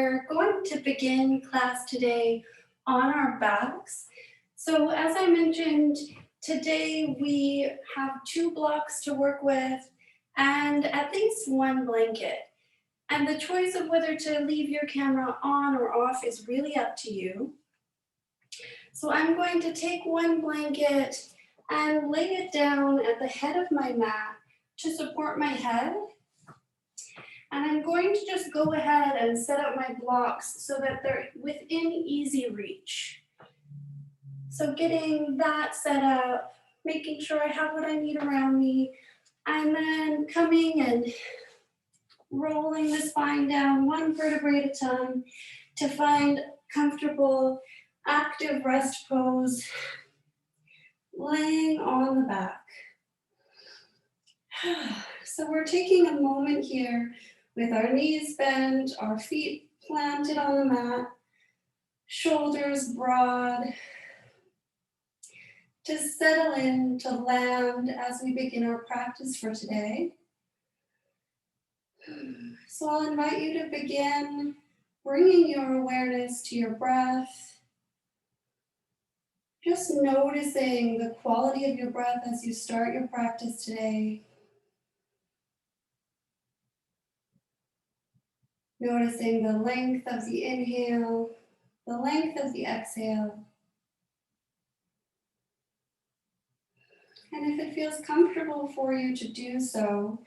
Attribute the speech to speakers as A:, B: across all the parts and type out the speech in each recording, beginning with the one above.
A: We're going to begin class today on our backs. So as I mentioned, today we have 2 blocks to work with and at least 1 blanket. And the choice of whether to leave your camera on or off is really up to you. So I'm going to take 1 blanket and lay it down at the head of my mat to support my head. And I'm going to just go ahead and set up my blocks so that they're within easy reach. So getting that set up, making sure I have what I need around me, and then coming and rolling the spine down 1 vertebrae at a time to find comfortable, active rest pose, laying on the back. So we're taking a moment here with our knees bent, our feet planted on the mat, shoulders broad, to settle in, to land as we begin our practice for today. So I'll invite you to begin bringing your awareness to your breath, just noticing the quality of your breath as you start your practice today. Noticing the length of the inhale, the length of the exhale. And if it feels comfortable for you to do so,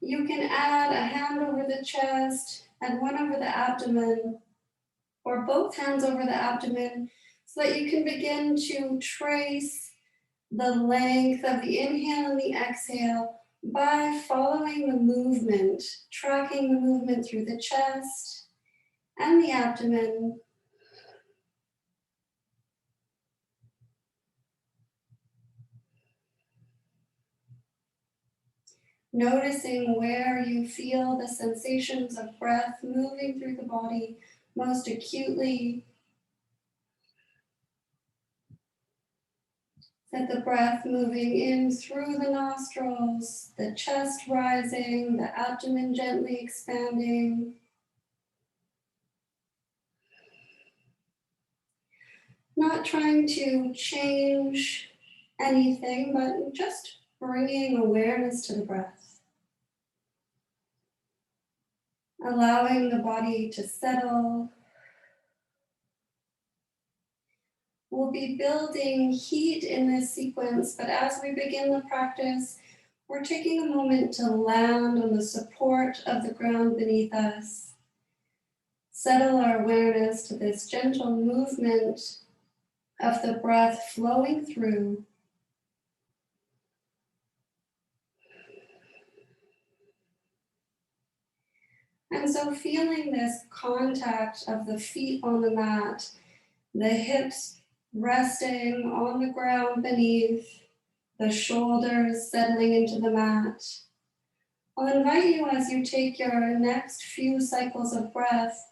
A: you can add a hand over the chest and 1 over the abdomen, or both hands over the abdomen, so that you can begin to trace the length of the inhale and the exhale by following the movement, tracking the movement through the chest and the abdomen. Noticing where you feel the sensations of breath moving through the body most acutely. Set the breath moving in through the nostrils, the chest rising, the abdomen gently expanding. Not trying to change anything, but just bringing awareness to the breath. Allowing the body to settle. We'll be building heat in this sequence, but as we begin the practice, we're taking a moment to land on the support of the ground beneath us. Settle our awareness to this gentle movement of the breath flowing through. And so feeling this contact of the feet on the mat, the hips resting on the ground beneath, the shoulders settling into the mat. I'll invite you as you take your next few cycles of breath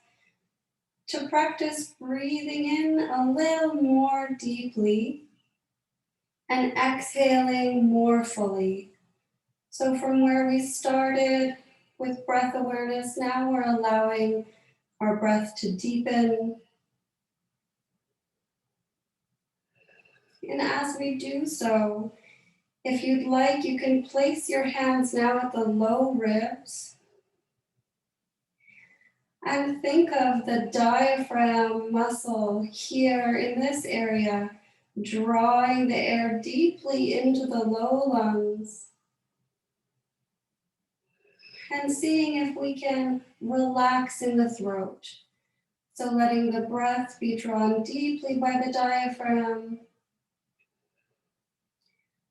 A: to practice breathing in a little more deeply and exhaling more fully. So from where we started with breath awareness, now we're allowing our breath to deepen. And as we do so, if you'd like, you can place your hands now at the low ribs and think of the diaphragm muscle here in this area, drawing the air deeply into the low lungs and seeing if we can relax in the throat. So letting the breath be drawn deeply by the diaphragm,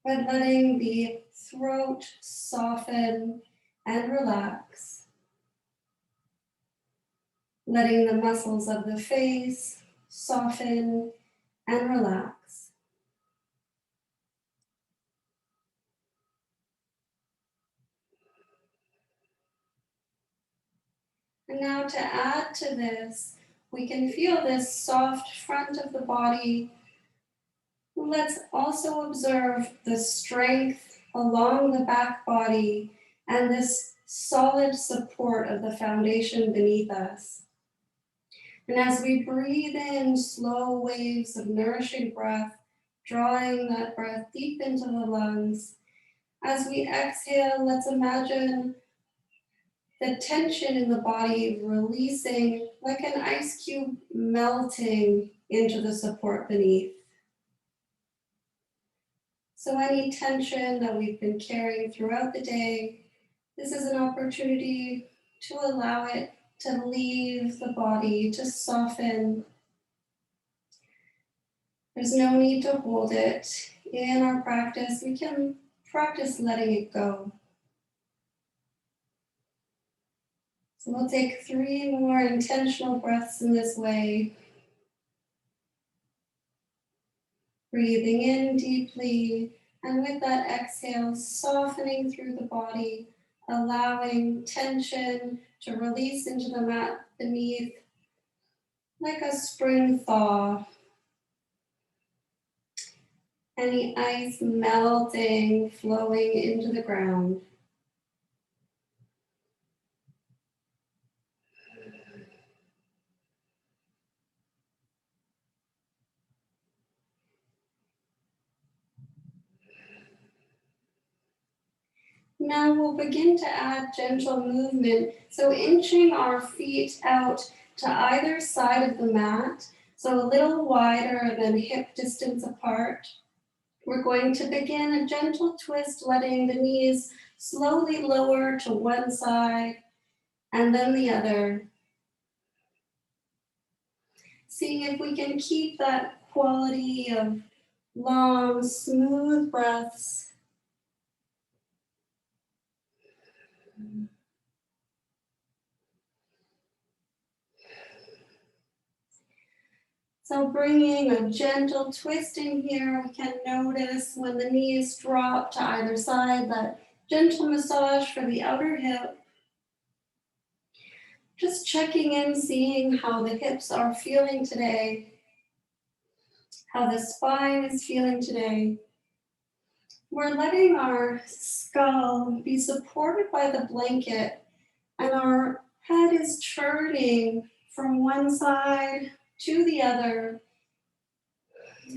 A: but letting the throat soften and relax. Letting the muscles of the face soften and relax. And now to add to this, we can feel this soft front of the body. Let's also observe the strength along the back body and this solid support of the foundation beneath us. And as we breathe in slow waves of nourishing breath, drawing that breath deep into the lungs, as we exhale, let's imagine the tension in the body releasing like an ice cube melting into the support beneath. So any tension that we've been carrying throughout the day, this is an opportunity to allow it to leave the body, to soften. There's no need to hold it. In our practice, we can practice letting it go. So we'll take 3 more intentional breaths in this way. Breathing in deeply, and with that exhale, softening through the body, allowing tension to release into the mat beneath, like a spring thaw. Any ice melting, flowing into the ground. Now we'll begin to add gentle movement. So inching our feet out to either side of the mat, so a little wider than hip distance apart. We're going to begin a gentle twist, letting the knees slowly lower to one side and then the other. Seeing if we can keep that quality of long, smooth breaths. So bringing a gentle twist in here, we can notice when the knees drop to either side, that gentle massage for the outer hip. Just checking in, seeing how the hips are feeling today, how the spine is feeling today. We're letting our skull be supported by the blanket, and our head is turning from one side to the other,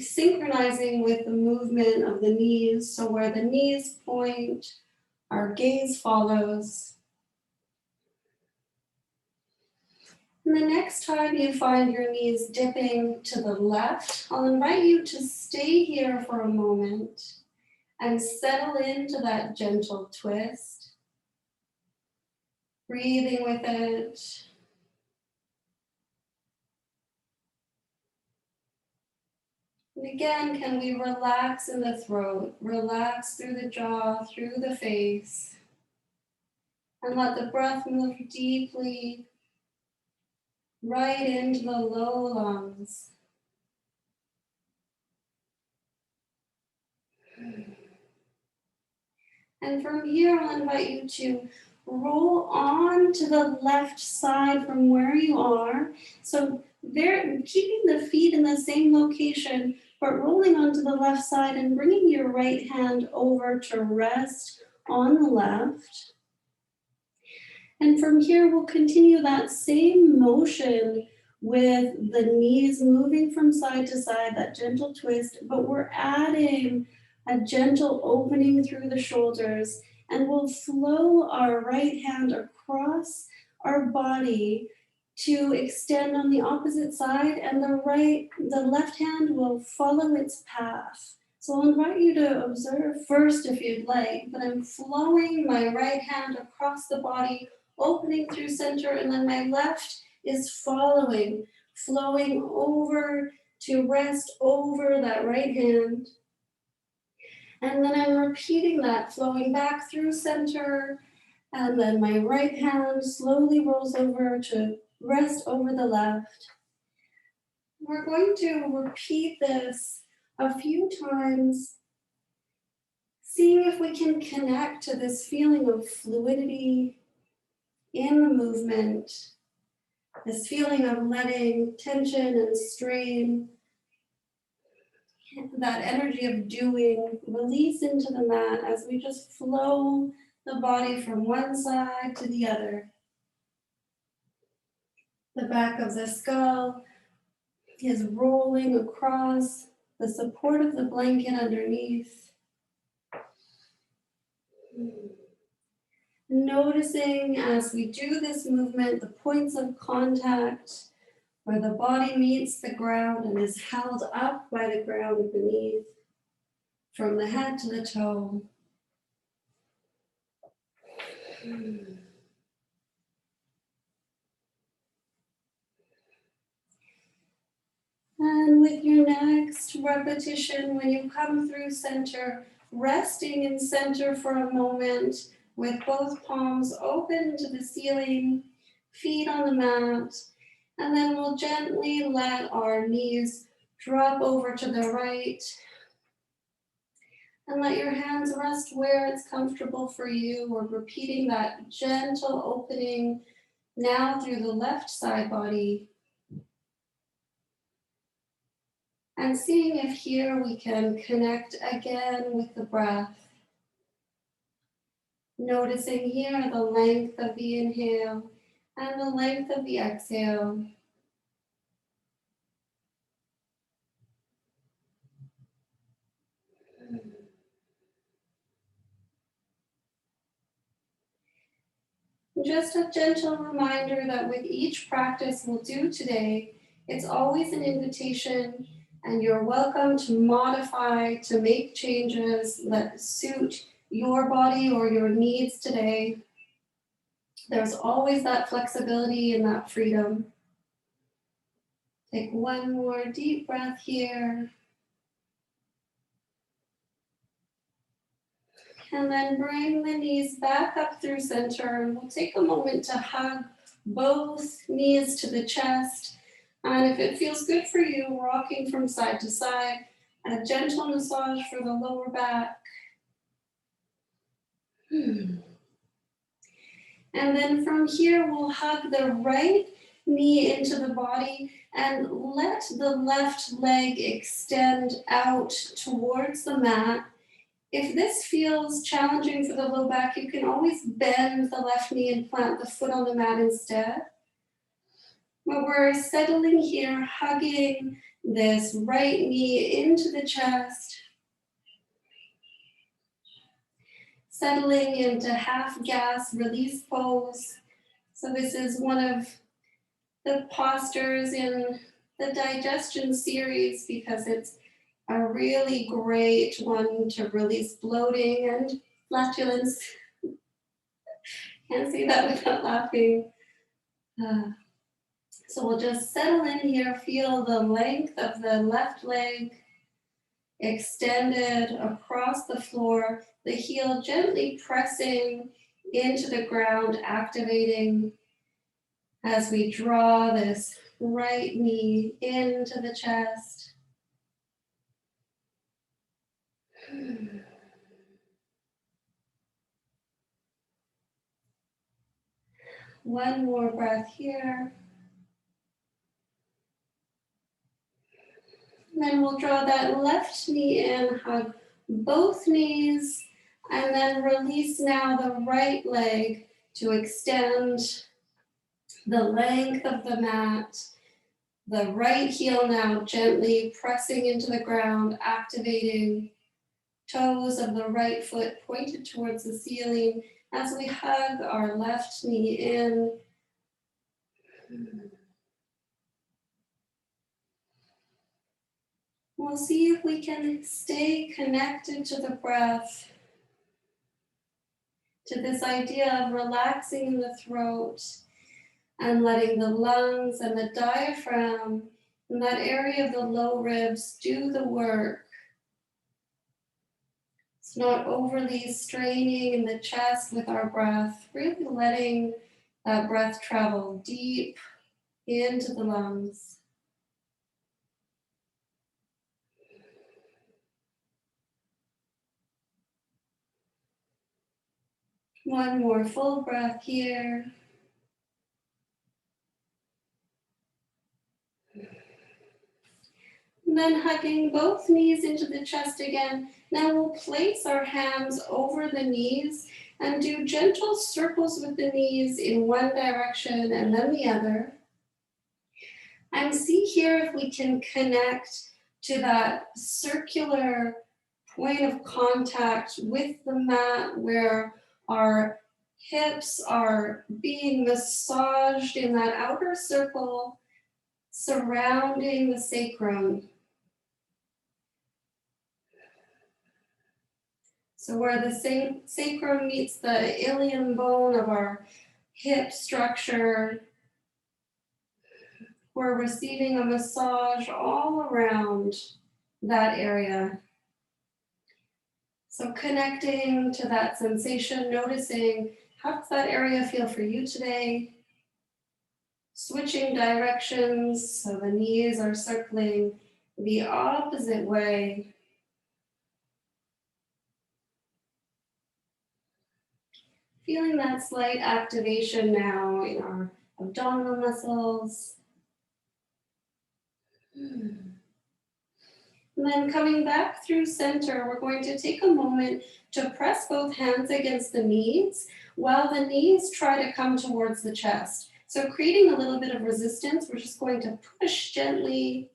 A: synchronizing with the movement of the knees. So where the knees point, our gaze follows. And the next time you find your knees dipping to the left, I'll invite you to stay here for a moment and settle into that gentle twist, breathing with it. And again, can we relax in the throat, relax through the jaw, through the face, and let the breath move deeply right into the low lungs. And from here, I'll invite you to roll on to the left side from where you are. So there, keeping the feet in the same location, but rolling onto the left side and bringing your right hand over to rest on the left. And from here, we'll continue that same motion with the knees moving from side to side, that gentle twist, but we're adding a gentle opening through the shoulders, and we'll flow our right hand across our body to extend on the opposite side, and the left hand will follow its path. So I'll invite you to observe first if you'd like, but I'm flowing my right hand across the body, opening through center, and then my left is following, flowing over to rest over that right hand. And then I'm repeating that, flowing back through center, and then my right hand slowly rolls over to rest over the left. We're going to repeat this a few times, seeing if we can connect to this feeling of fluidity in the movement, this feeling of letting tension and strain, that energy of doing, release into the mat as we just flow the body from one side to the other. The back of the skull is rolling across the support of the blanket underneath. Noticing as we do this movement, the points of contact where the body meets the ground and is held up by the ground beneath, from the head to the toe. And with your next repetition, when you come through center, resting in center for a moment with both palms open to the ceiling, feet on the mat, and then we'll gently let our knees drop over to the right and let your hands rest where it's comfortable for you. We're repeating that gentle opening now through the left side body. And seeing if here we can connect again with the breath. Noticing here the length of the inhale and the length of the exhale. Just a gentle reminder that with each practice we'll do today, it's always an invitation, and you're welcome to modify, to make changes that suit your body or your needs today. There's always that flexibility and that freedom. Take one more deep breath here. And then bring the knees back up through center. And we'll take a moment to hug both knees to the chest. And if it feels good for you, rocking from side to side, a gentle massage for the lower back. And then from here, we'll hug the right knee into the body and let the left leg extend out towards the mat. If this feels challenging for the low back, you can always bend the left knee and plant the foot on the mat instead. But we're settling here, hugging this right knee into the chest, settling into half gas release pose. So this is one of the postures in the digestion series because it's a really great one to release bloating and flatulence. Can't say that without laughing. So we'll just settle in here, feel the length of the left leg extended across the floor, the heel gently pressing into the ground, activating as we draw this right knee into the chest. One more breath here. And then we'll draw that left knee in, hug both knees, and then release now the right leg to extend the length of the mat. The right heel now gently pressing into the ground, activating toes of the right foot pointed towards the ceiling as we hug our left knee in. We'll see if we can stay connected to the breath, to this idea of relaxing the throat and letting the lungs and the diaphragm and that area of the low ribs do the work. It's not overly straining in the chest with our breath, really letting that breath travel deep into the lungs. One more full breath here. And then hugging both knees into the chest again. Now we'll place our hands over the knees and do gentle circles with the knees in one direction and then the other. And see here if we can connect to that circular point of contact with the mat where our hips are being massaged in that outer circle surrounding the sacrum. So where the sacrum meets the ilium bone of our hip structure, we're receiving a massage all around that area. So connecting to that sensation, noticing how does that area feel for you today? Switching directions so the knees are circling the opposite way. Feeling that slight activation now in our abdominal muscles. And then coming back through center, we're going to take a moment to press both hands against the knees while the knees try to come towards the chest. So creating a little bit of resistance, we're just going to push gently,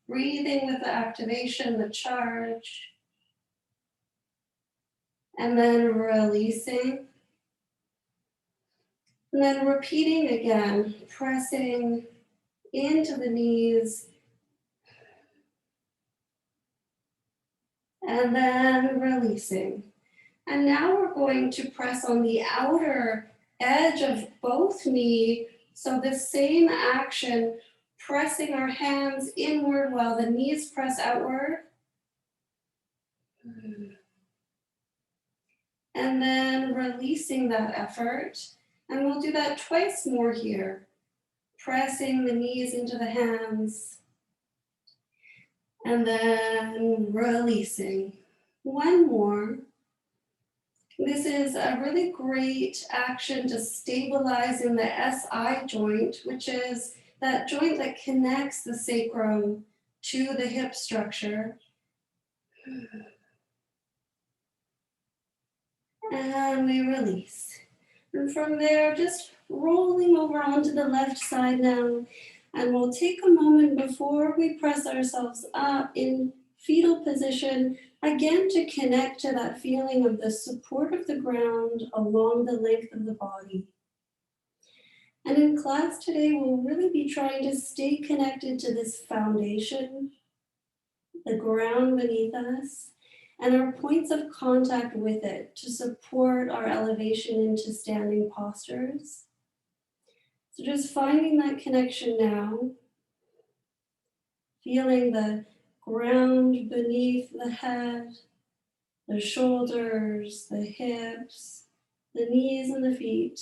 A: breathing with the activation, the charge, and then releasing. And then repeating again, pressing into the knees, and then releasing. And now we're going to press on the outer edge of both knee. So the same action, pressing our hands inward while the knees press outward. And then releasing that effort. And we'll do that twice more here. Pressing the knees into the hands. And then releasing. One more. This is a really great action to stabilize in the SI joint, which is that joint that connects the sacrum to the hip structure. And we release. And from there, just rolling over onto the left side now. And we'll take a moment before we press ourselves up in fetal position, again to connect to that feeling of the support of the ground along the length of the body. And in class today, we'll really be trying to stay connected to this foundation, the ground beneath us, and our points of contact with it to support our elevation into standing postures. So just finding that connection now, feeling the ground beneath the head, the shoulders, the hips, the knees and the feet.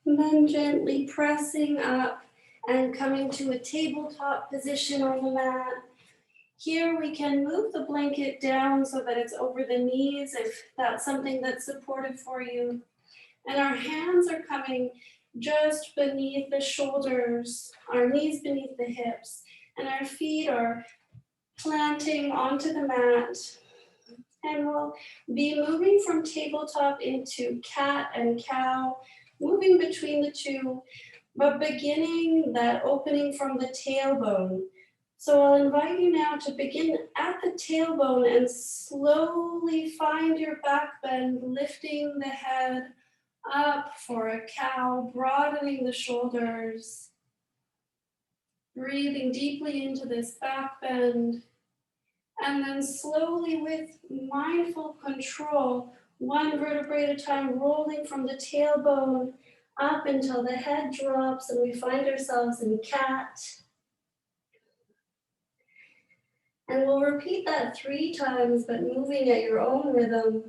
A: And then gently pressing up and coming to a tabletop position on the mat. Here we can move the blanket down so that it's over the knees if that's something that's supportive for you. And our hands are coming just beneath the shoulders, our knees beneath the hips, and our feet are planting onto the mat. And we'll be moving from tabletop into cat and cow, moving between the two, but beginning that opening from the tailbone. So I'll invite you now to begin at the tailbone and slowly find your back bend, lifting the head up for a cow, broadening the shoulders, breathing deeply into this back bend, and then slowly with mindful control, one vertebrae at a time, rolling from the tailbone up until the head drops and we find ourselves in cat. And we'll repeat that 3 times, but moving at your own rhythm.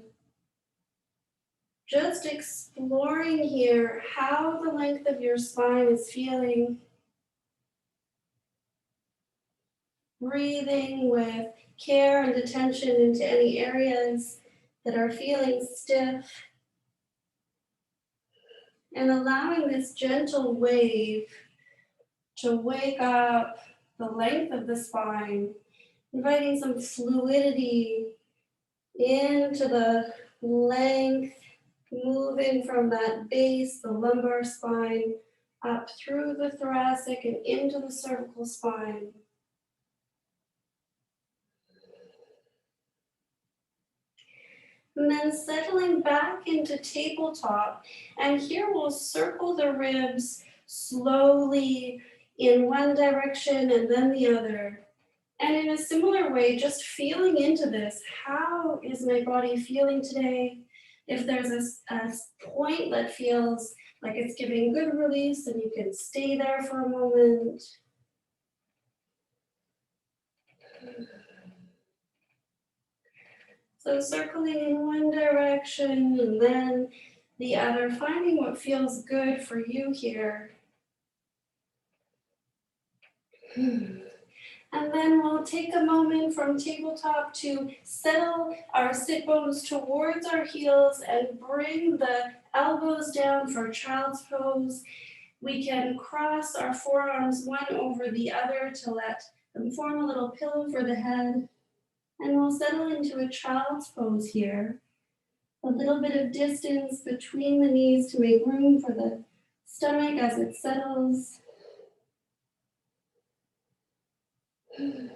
A: Just exploring here how the length of your spine is feeling. Breathing with care and attention into any areas that are feeling stiff. And allowing this gentle wave to wake up the length of the spine, inviting some fluidity into the length, moving from that base, the lumbar spine, up through the thoracic and into the cervical spine. And then settling back into tabletop. And here we'll circle the ribs slowly in one direction and then the other. And in a similar way, just feeling into this. How is my body feeling today? If there's a point that feels like it's giving good release, then you can stay there for a moment. So circling in one direction and then the other, finding what feels good for you here. And then we'll take a moment from tabletop to settle our sit bones towards our heels and bring the elbows down for child's pose. We can cross our forearms one over the other to let them form a little pillow for the head. And we'll settle into a child's pose here. A little bit of distance between the knees to make room for the stomach as it settles. And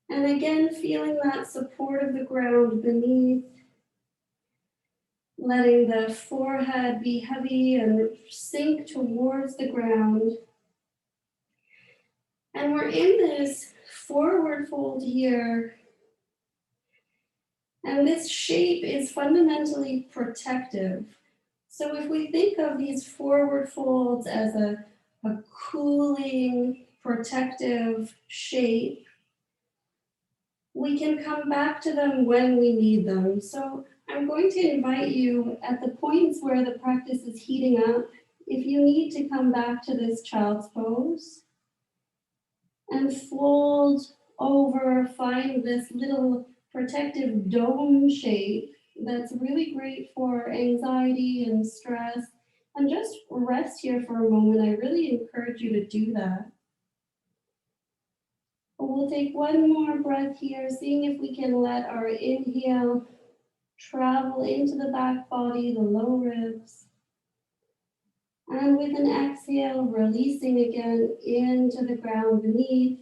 A: again, feeling that support of the ground beneath. Letting the forehead be heavy and sink towards the ground. And we're in this forward fold here. And this shape is fundamentally protective. So if we think of these forward folds as a cooling, protective shape, we can come back to them when we need them. So I'm going to invite you at the points where the practice is heating up, if you need to come back to this child's pose and fold over, find this little protective dome shape that's really great for anxiety and stress. And just rest here for a moment. I really encourage you to do that. We'll take one more breath here, seeing if we can let our inhale travel into the back body, the low ribs. And with an exhale, releasing again into the ground beneath.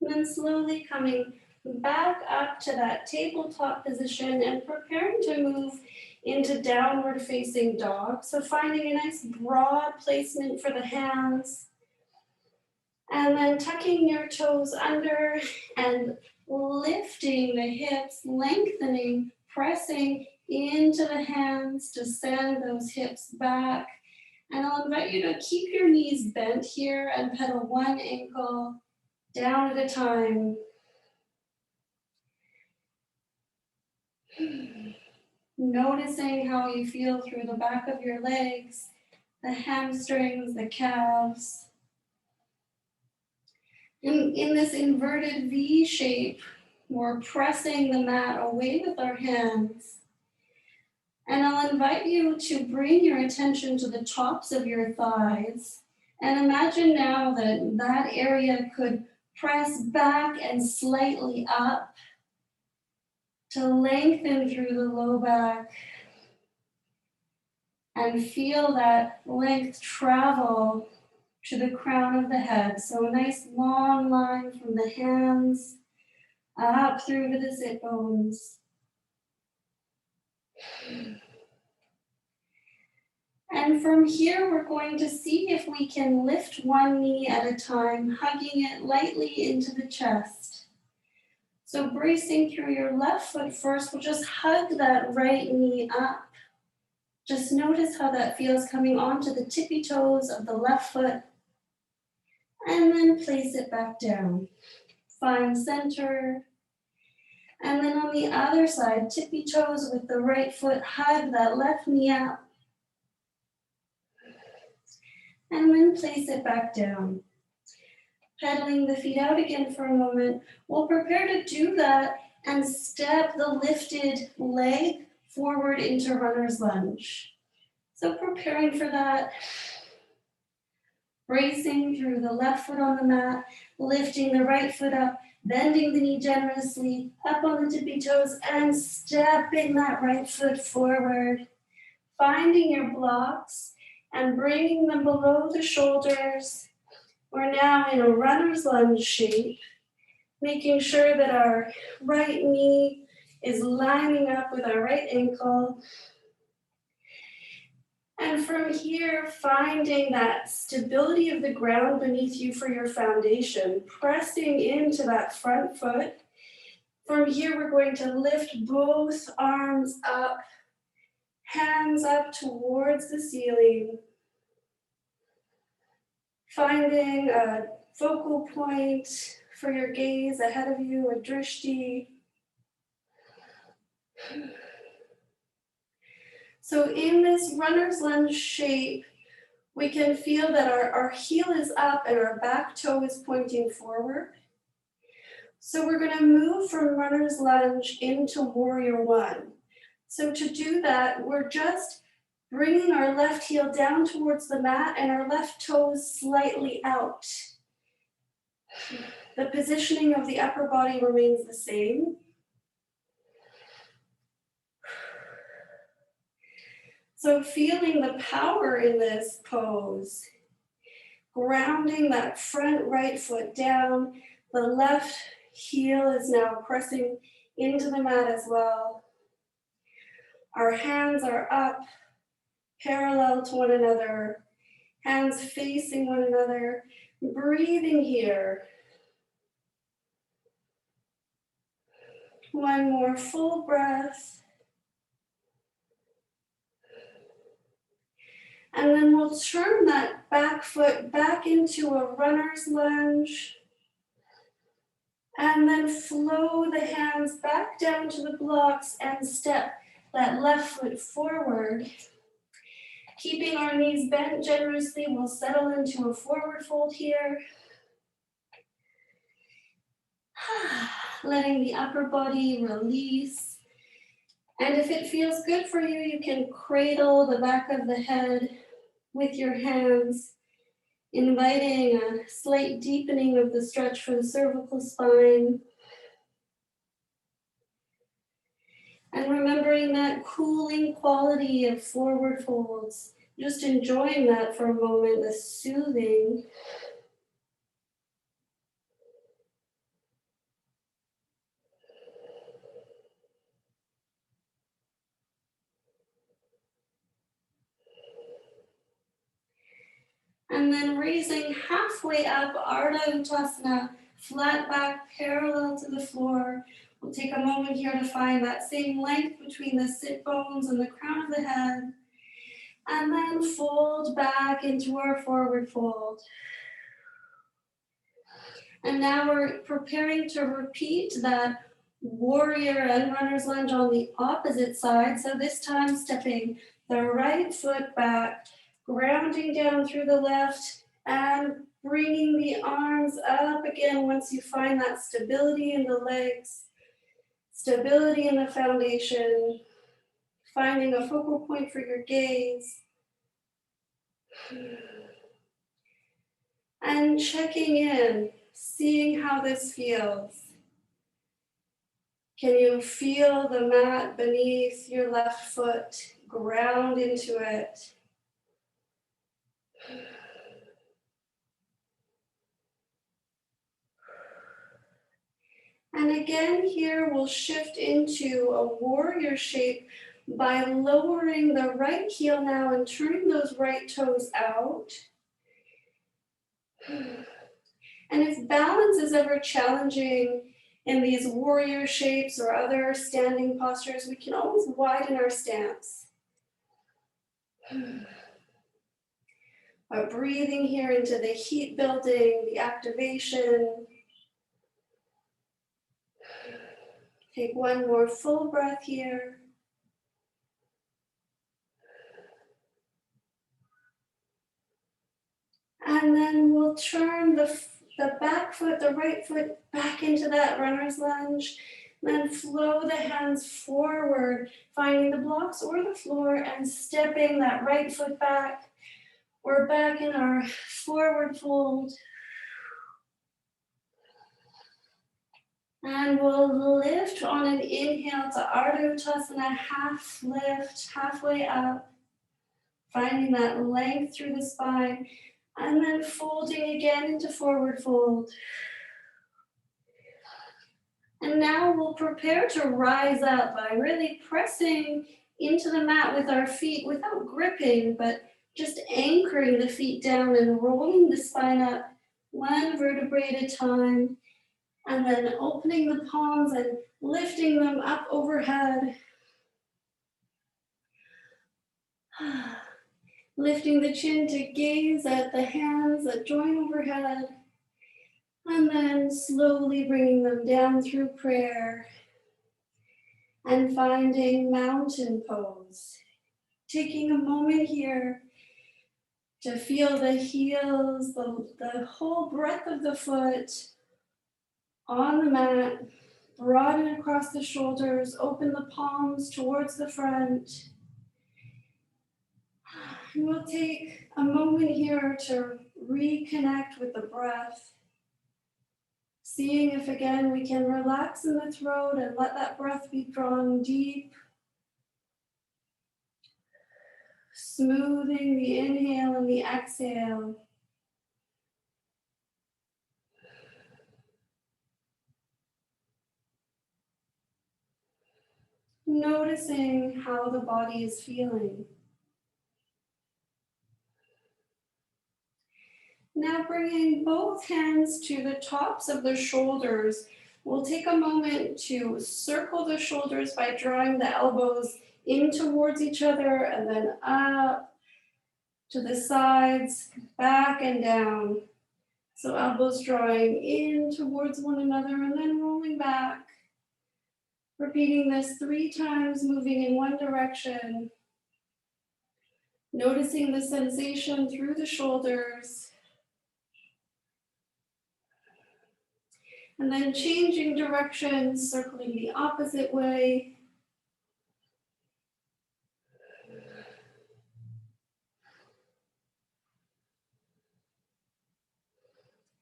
A: And then slowly coming back up to that tabletop position and preparing to move into downward facing dog. So finding a nice broad placement for the hands. And then tucking your toes under and lifting the hips, lengthening, pressing into the hands to send those hips back. And I'll invite you to keep your knees bent here and pedal one ankle down at a time. Noticing how you feel through the back of your legs, the hamstrings, the calves. In this inverted V shape, we're pressing the mat away with our hands. And I'll invite you to bring your attention to the tops of your thighs. And imagine now that that area could press back and slightly up to lengthen through the low back. And feel that length travel to the crown of the head. So a nice long line from the hands up through to the sit bones. And from here, we're going to see if we can lift one knee at a time, hugging it lightly into the chest. So bracing through your left foot first, we'll just hug that right knee up. Just notice how that feels coming onto the tippy toes of the left foot. And then place it back down. Find center. And then on the other side, tippy toes with the right foot, hug that left knee up. And then place it back down. Pedaling the feet out again for a moment. We'll prepare to do that and step the lifted leg forward into runner's lunge. So preparing for that. Bracing through the left foot on the mat, lifting the right foot up, bending the knee generously, up on the tippy toes, and stepping that right foot forward. Finding your blocks and bringing them below the shoulders. We're now in a runner's lunge shape, making sure that our right knee is lining up with our right ankle. And from here, finding that stability of the ground beneath you for your foundation, pressing into that front foot. From here, we're going to lift both arms up, hands up towards the ceiling. Finding a focal point for your gaze ahead of you, a drishti. So in this runner's lunge shape, we can feel that our heel is up and our back toe is pointing forward. So we're going to move from runner's lunge into warrior one. So to do that, we're just bringing our left heel down towards the mat and our left toes slightly out. The positioning of the upper body remains the same. So feeling the power in this pose, grounding that front right foot down, the left heel is now pressing into the mat as well. Our hands are up, parallel to one another, hands facing one another, breathing here. One more full breath. And then we'll turn that back foot back into a runner's lunge. And then flow the hands back down to the blocks and step that left foot forward. Keeping our knees bent generously, we'll settle into a forward fold here. Letting the upper body release. And if it feels good for you, you can cradle the back of the head with your hands, inviting a slight deepening of the stretch for the cervical spine. And remembering that cooling quality of forward folds, just enjoying that for a moment, the soothing. And then raising halfway up, Ardha Uttasana, flat back, parallel to the floor. We'll take a moment here to find that same length between the sit bones and the crown of the head. And then fold back into our forward fold. And now we're preparing to repeat that warrior and runner's lunge on the opposite side. So this time stepping the right foot back, grounding down through the left and bringing the arms up again once you find that stability in the legs, stability in the foundation, finding a focal point for your gaze. And checking in, seeing how this feels. Can you feel the mat beneath your left foot? Ground into it. And again here we'll shift into a warrior shape by lowering the right heel now and turning those right toes out. And if balance is ever challenging in these warrior shapes or other standing postures, we can always widen our stance. But breathing here into the heat building, the activation. Take one more full breath here. And then we'll turn the back foot, the right foot, back into that runner's lunge. Then flow the hands forward, finding the blocks or the floor and stepping that right foot back. We're back in our forward fold. And we'll lift on an inhale to Ardha Uttasana, half lift, halfway up, finding that length through the spine, and then folding again into forward fold. And now we'll prepare to rise up by really pressing into the mat with our feet without gripping, but just anchoring the feet down and rolling the spine up one vertebrae at a time. And then opening the palms and lifting them up overhead. Lifting the chin to gaze at the hands that join overhead. And then slowly bringing them down through prayer. And finding mountain pose. Taking a moment here to feel the heels, the whole breadth of the foot on the mat. Broaden across the shoulders, open the palms towards the front. And we'll take a moment here to reconnect with the breath. Seeing if again we can relax in the throat and let that breath be drawn deep. Smoothing the inhale and the exhale. Noticing how the body is feeling. Now bringing both hands to the tops of the shoulders. We'll take a moment to circle the shoulders by drawing the elbows in towards each other and then up to the sides, back and down. So elbows drawing in towards one another and then rolling back. Repeating this 3 times, moving in one direction. Noticing the sensation through the shoulders. And then changing direction, circling the opposite way.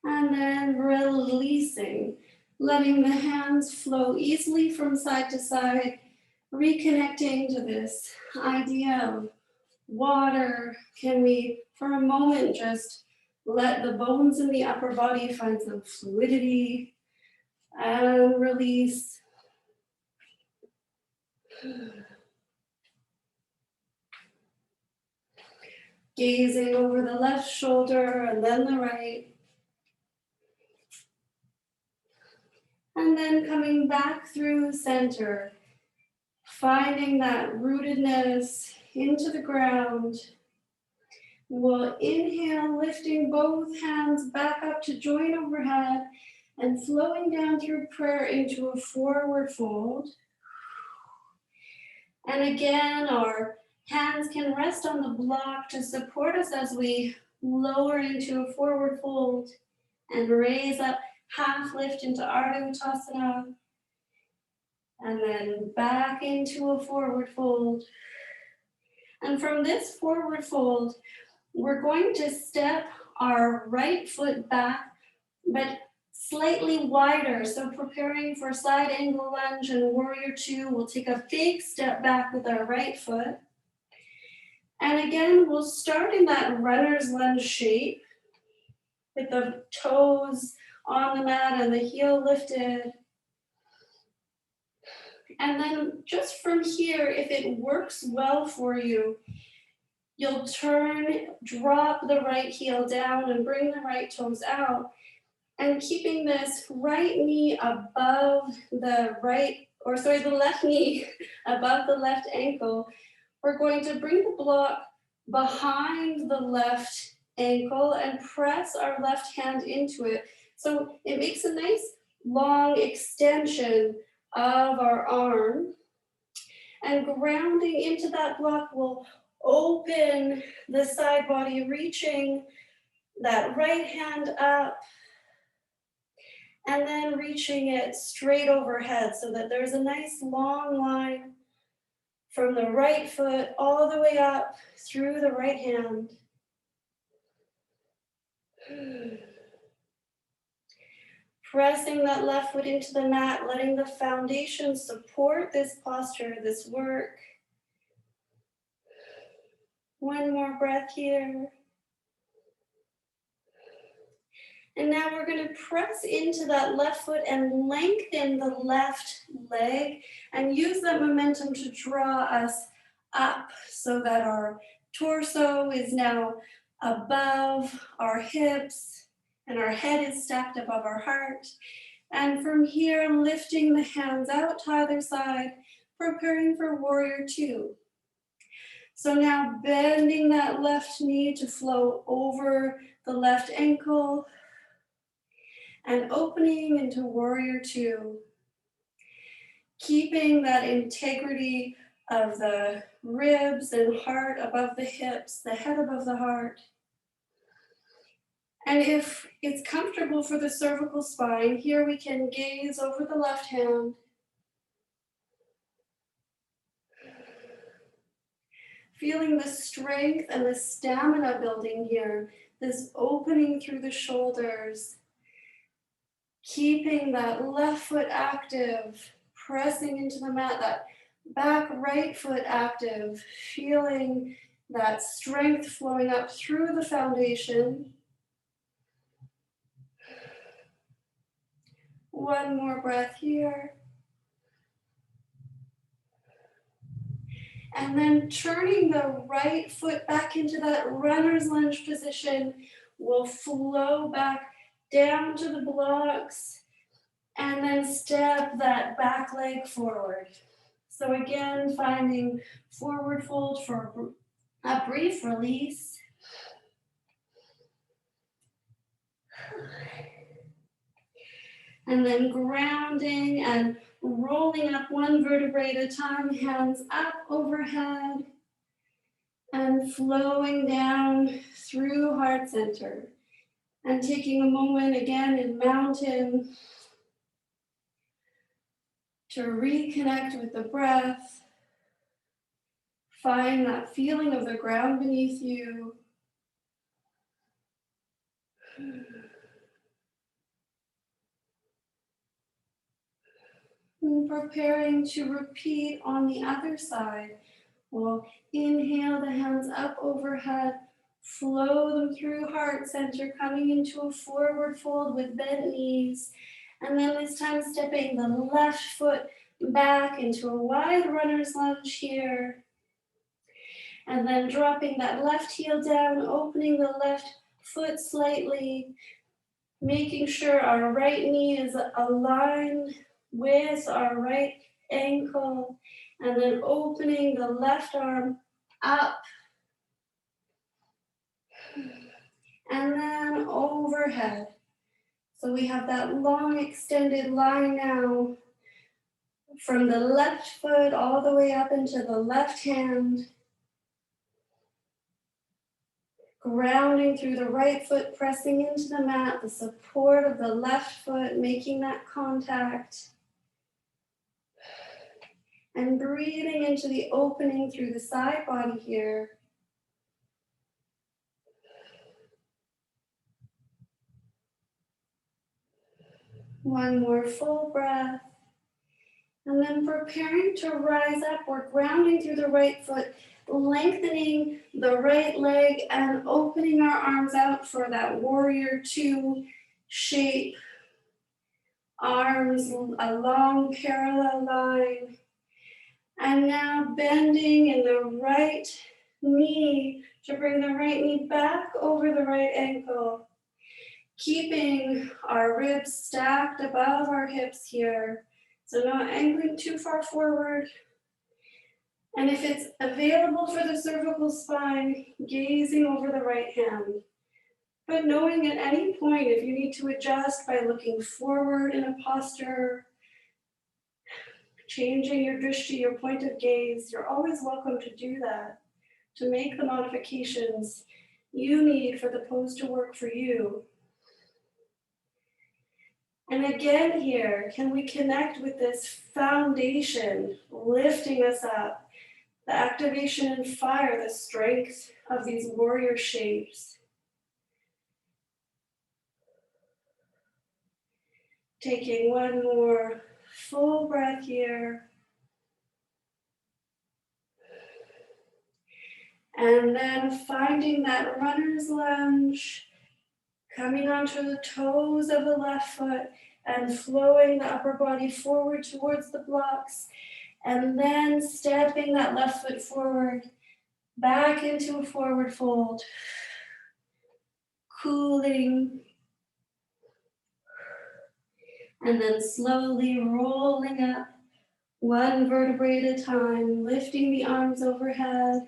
A: And then releasing, letting the hands flow easily from side to side, reconnecting to this idea of water. Can we, for a moment, just let the bones in the upper body find some fluidity and release. Gazing over the left shoulder and then the right. And then coming back through center, finding that rootedness into the ground. We'll inhale, lifting both hands back up to join overhead and flowing down through prayer into a forward fold. And again, our hands can rest on the block to support us as we lower into a forward fold and raise up, half lift into Ardha Uttasana. And then back into a forward fold. And from this forward fold, we're going to step our right foot back, but slightly wider. So preparing for side angle lunge and warrior 2, we'll take a big step back with our right foot. And again, we'll start in that runner's lunge shape with the toes on the mat and the heel lifted. And then just from here, if it works well for you, you'll turn, drop the right heel down and bring the right toes out. And keeping this right knee above the the left knee above the left ankle, we're going to bring the block behind the left ankle and press our left hand into it. So it makes a nice long extension of our arm. And grounding into that block will open the side body, reaching that right hand up and then reaching it straight overhead so that there's a nice long line from the right foot all the way up through the right hand. Pressing that left foot into the mat, letting the foundation support this posture, this work. One more breath here. And now we're going to press into that left foot and lengthen the left leg and use that momentum to draw us up so that our torso is now above our hips and our head is stacked above our heart. And from here, lifting the hands out to either side, preparing for warrior two. So now bending that left knee to flow over the left ankle and opening into warrior two. Keeping that integrity of the ribs and heart above the hips, the head above the heart. And if it's comfortable for the cervical spine, here we can gaze over the left hand. Feeling the strength and the stamina building here, this opening through the shoulders. Keeping that left foot active, pressing into the mat, that back right foot active, feeling that strength flowing up through the foundation. One more breath here. And then turning the right foot back into that runner's lunge position, we'll flow back down to the blocks and then step that back leg forward. So again, finding forward fold for a brief release. And then grounding and rolling up one vertebrae at a time, hands up overhead and flowing down through heart center. And taking a moment again in mountain to reconnect with the breath. Find that feeling of the ground beneath you. And preparing to repeat on the other side. We'll inhale the hands up overhead, flow them through heart center, coming into a forward fold with bent knees. And then this time stepping the left foot back into a wide runner's lunge here. And then dropping that left heel down, opening the left foot slightly, making sure our right knee is aligned with our right ankle, and then opening the left arm up, and then overhead. So we have that long extended line now from the left foot all the way up into the left hand. Grounding through the right foot, pressing into the mat, the support of the left foot, making that contact. And breathing into the opening through the side body here. One more full breath. And then preparing to rise up, we're grounding through the right foot, lengthening the right leg and opening our arms out for that warrior two shape. Arms a long parallel line. And now bending in the right knee to bring the right knee back over the right ankle. Keeping our ribs stacked above our hips here. So not angling too far forward. And if it's available for the cervical spine, gazing over the right hand. But knowing at any point if you need to adjust by looking forward in a posture, changing your drishti, your point of gaze, you're always welcome to do that, to make the modifications you need for the pose to work for you. And again here, can we connect with this foundation, lifting us up, the activation and fire, the strength of these warrior shapes. Taking one more full breath here. And then finding that runner's lunge, coming onto the toes of the left foot and flowing the upper body forward towards the blocks. And then stepping that left foot forward, back into a forward fold. Cooling. And then slowly rolling up one vertebrae at a time, lifting the arms overhead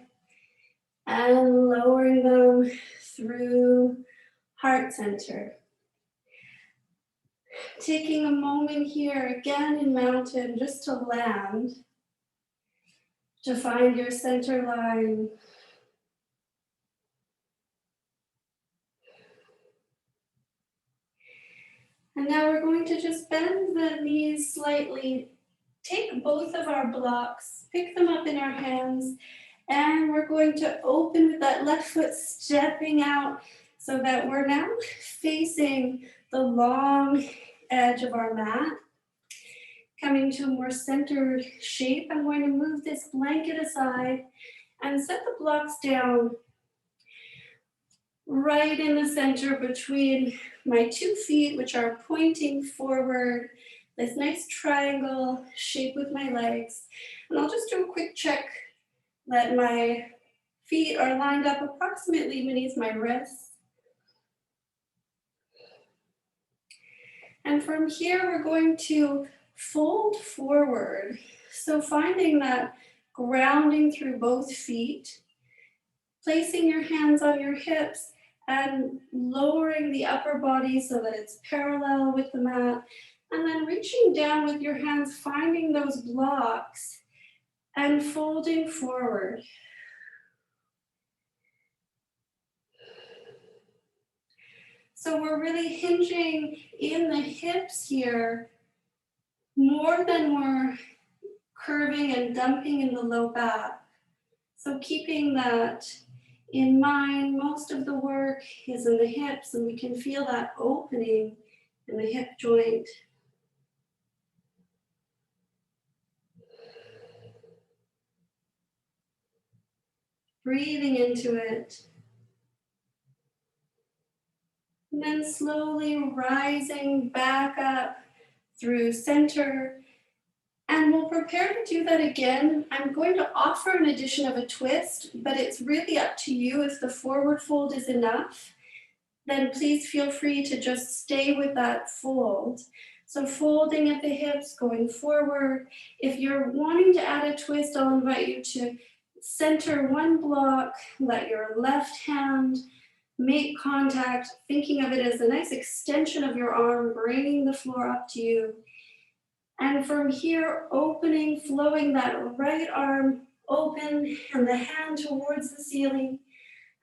A: and lowering them through heart center. Taking a moment here again in mountain just to land, to find your center line. And now we're going to just bend the knees slightly, take both of our blocks, pick them up in our hands, and we're going to open with that left foot stepping out so that we're now facing the long edge of our mat. Coming to a more centered shape, I'm going to move this blanket aside and set the blocks down right in the center between my 2 feet, which are pointing forward, this nice triangle shape with my legs. And I'll just do a quick check that my feet are lined up approximately beneath my wrists. And from here, we're going to fold forward. So finding that grounding through both feet, placing your hands on your hips and lowering the upper body so that it's parallel with the mat. And then reaching down with your hands, finding those blocks and folding forward. So we're really hinging in the hips here more than we're curving and dumping in the low back. So keeping that in mind, most of the work is in the hips and we can feel that opening in the hip joint. Breathing into it. And then slowly rising back up through center. And we'll prepare to do that again. I'm going to offer an addition of a twist, but it's really up to you. If the forward fold is enough, then please feel free to just stay with that fold. So folding at the hips, going forward. If you're wanting to add a twist, I'll invite you to center one block, let your left hand make contact, thinking of it as a nice extension of your arm, bringing the floor up to you. And from here, opening, flowing that right arm open and the hand towards the ceiling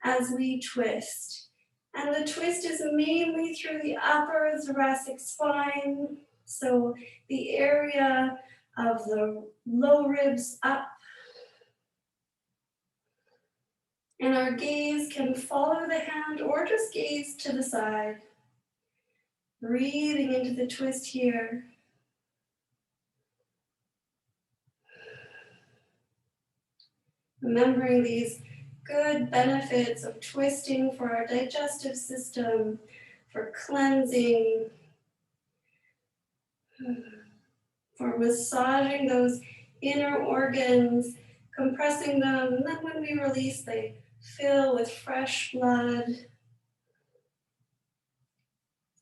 A: as we twist. And the twist is mainly through the upper thoracic spine, so the area of the low ribs up. And our gaze can follow the hand or just gaze to the side. Breathing into the twist here. Remembering these good benefits of twisting for our digestive system, for cleansing, for massaging those inner organs, compressing them, and then when we release, they fill with fresh blood.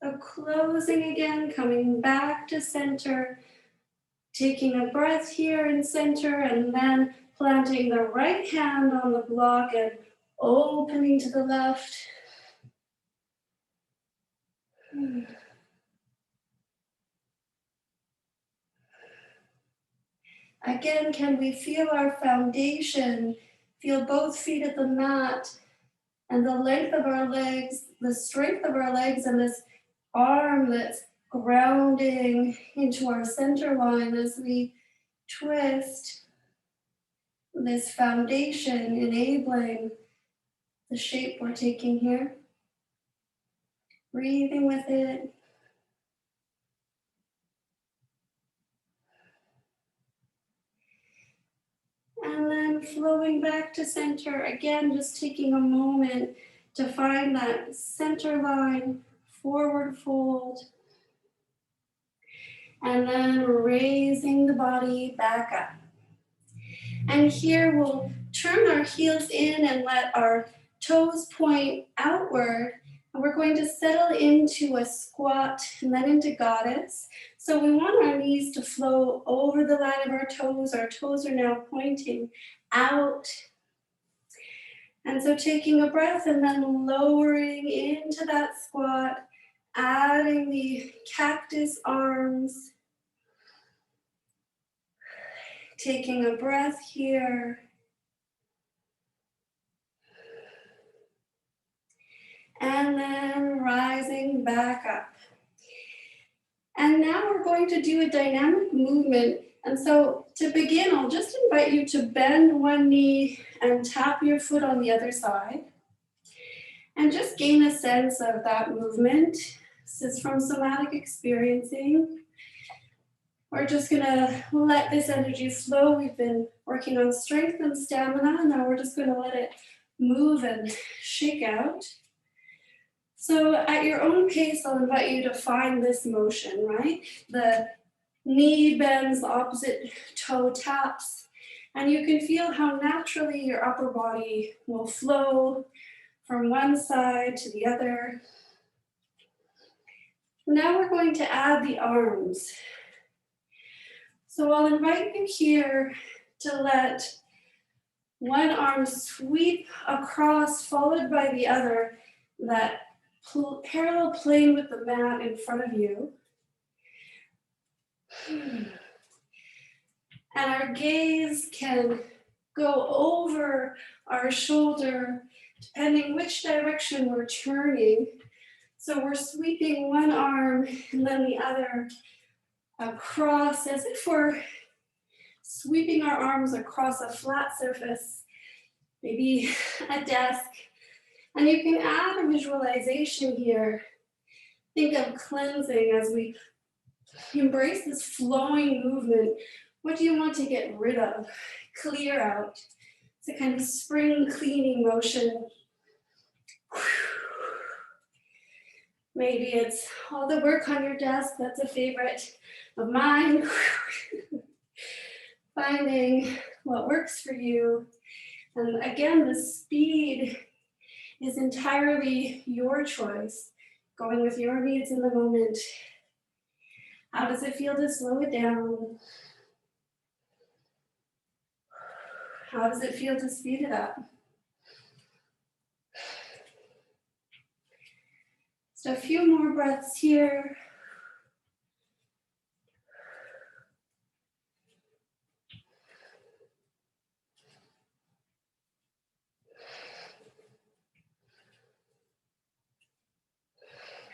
A: So closing again, coming back to center, taking a breath here in center, and then planting the right hand on the block and opening to the left. Again, can we feel our foundation? Feel both feet at the mat and the length of our legs, the strength of our legs, and this arm that's grounding into our center line as we twist. This foundation enabling the shape we're taking here. Breathing with it. And then flowing back to center. Again, just taking a moment to find that center line, forward fold. And then raising the body back up. And here we'll turn our heels in and let our toes point outward. And we're going to settle into a squat and then into goddess. So we want our knees to flow over the line of our toes. Our toes are now pointing out. And so taking a breath and then lowering into that squat, adding the cactus arms. Taking a breath here. And then rising back up. And now we're going to do a dynamic movement. And so to begin, I'll just invite you to bend one knee and tap your foot on the other side. And just gain a sense of that movement. This is from somatic experiencing. We're just gonna let this energy flow. We've been working on strength and stamina, and now we're just gonna let it move and shake out. So at your own pace, I'll invite you to find this motion, right? The knee bends, the opposite toe taps, and you can feel how naturally your upper body will flow from one side to the other. Now we're going to add the arms. So I'll invite you here to let one arm sweep across, followed by the other, that parallel plane with the mat in front of you. And our gaze can go over our shoulder, depending which direction we're turning. So we're sweeping one arm and then the other across, as if we're sweeping our arms across a flat surface, maybe a desk. And you can add a visualization here. Think of cleansing as we embrace this flowing movement. What do you want to get rid of, clear out? It's a kind of spring cleaning motion. Maybe it's all the work on your desk. That's a favorite of mine. Finding what works for you. And again, the speed is entirely your choice, going with your needs in the moment. How does it feel to slow it down? How does it feel to speed it up? So a few more breaths here.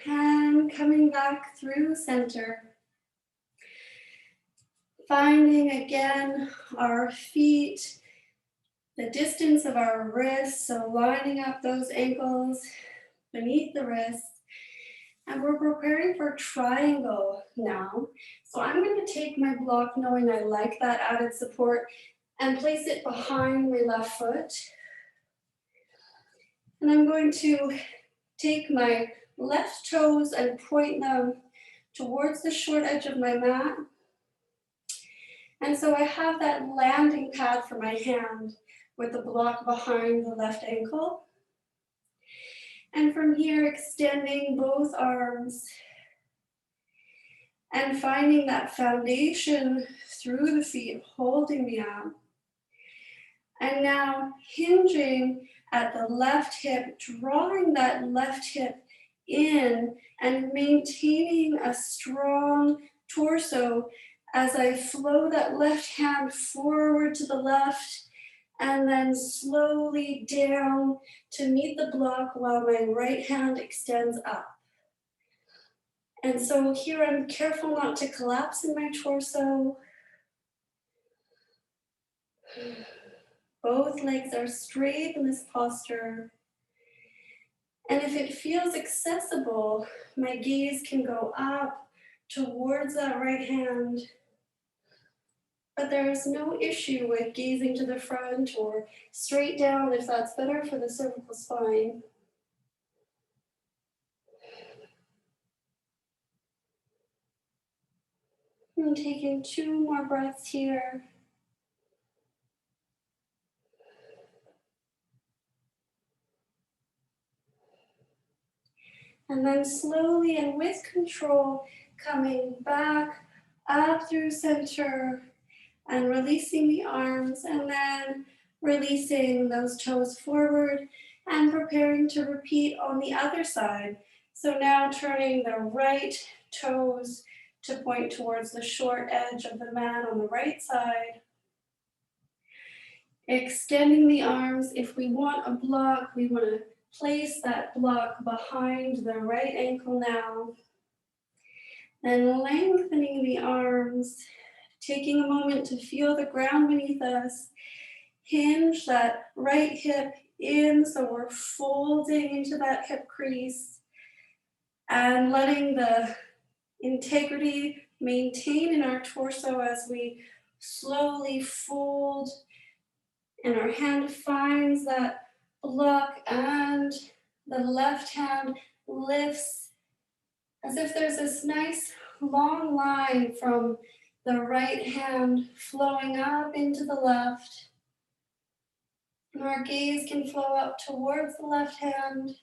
A: And coming back through center. Finding again our feet, the distance of our wrists, so lining up those ankles beneath the wrists. And we're preparing for triangle now. So I'm going to take my block, knowing I like that added support, and place it behind my left foot. And I'm going to take my left toes and point them towards the short edge of my mat. And so I have that landing pad for my hand with the block behind the left ankle. And from here, extending both arms and finding that foundation through the feet, holding me up. And now hinging at the left hip, drawing that left hip in and maintaining a strong torso as I flow that left hand forward to the left and then slowly down to meet the block while my right hand extends up. And so here I'm careful not to collapse in my torso. Both legs are straight in this posture. And if it feels accessible, my gaze can go up towards that right hand. but there is no issue with gazing to the front or straight down if that's better for the cervical spine. And taking 2 more breaths here. And then slowly and with control, coming back up through center and releasing the arms, and then releasing those toes forward and preparing to repeat on the other side. So now turning the right toes to point towards the short edge of the mat on the right side. Extending the arms. If we want a block, we want to place that block behind the right ankle now. And lengthening the arms, taking a moment to feel the ground beneath us. Hinge that right hip in, so we're folding into that hip crease and letting the integrity maintain in our torso as we slowly fold and our hand finds that block and the left hand lifts as if there's this nice long line from the right hand flowing up into the left. And our gaze can flow up towards the left hand.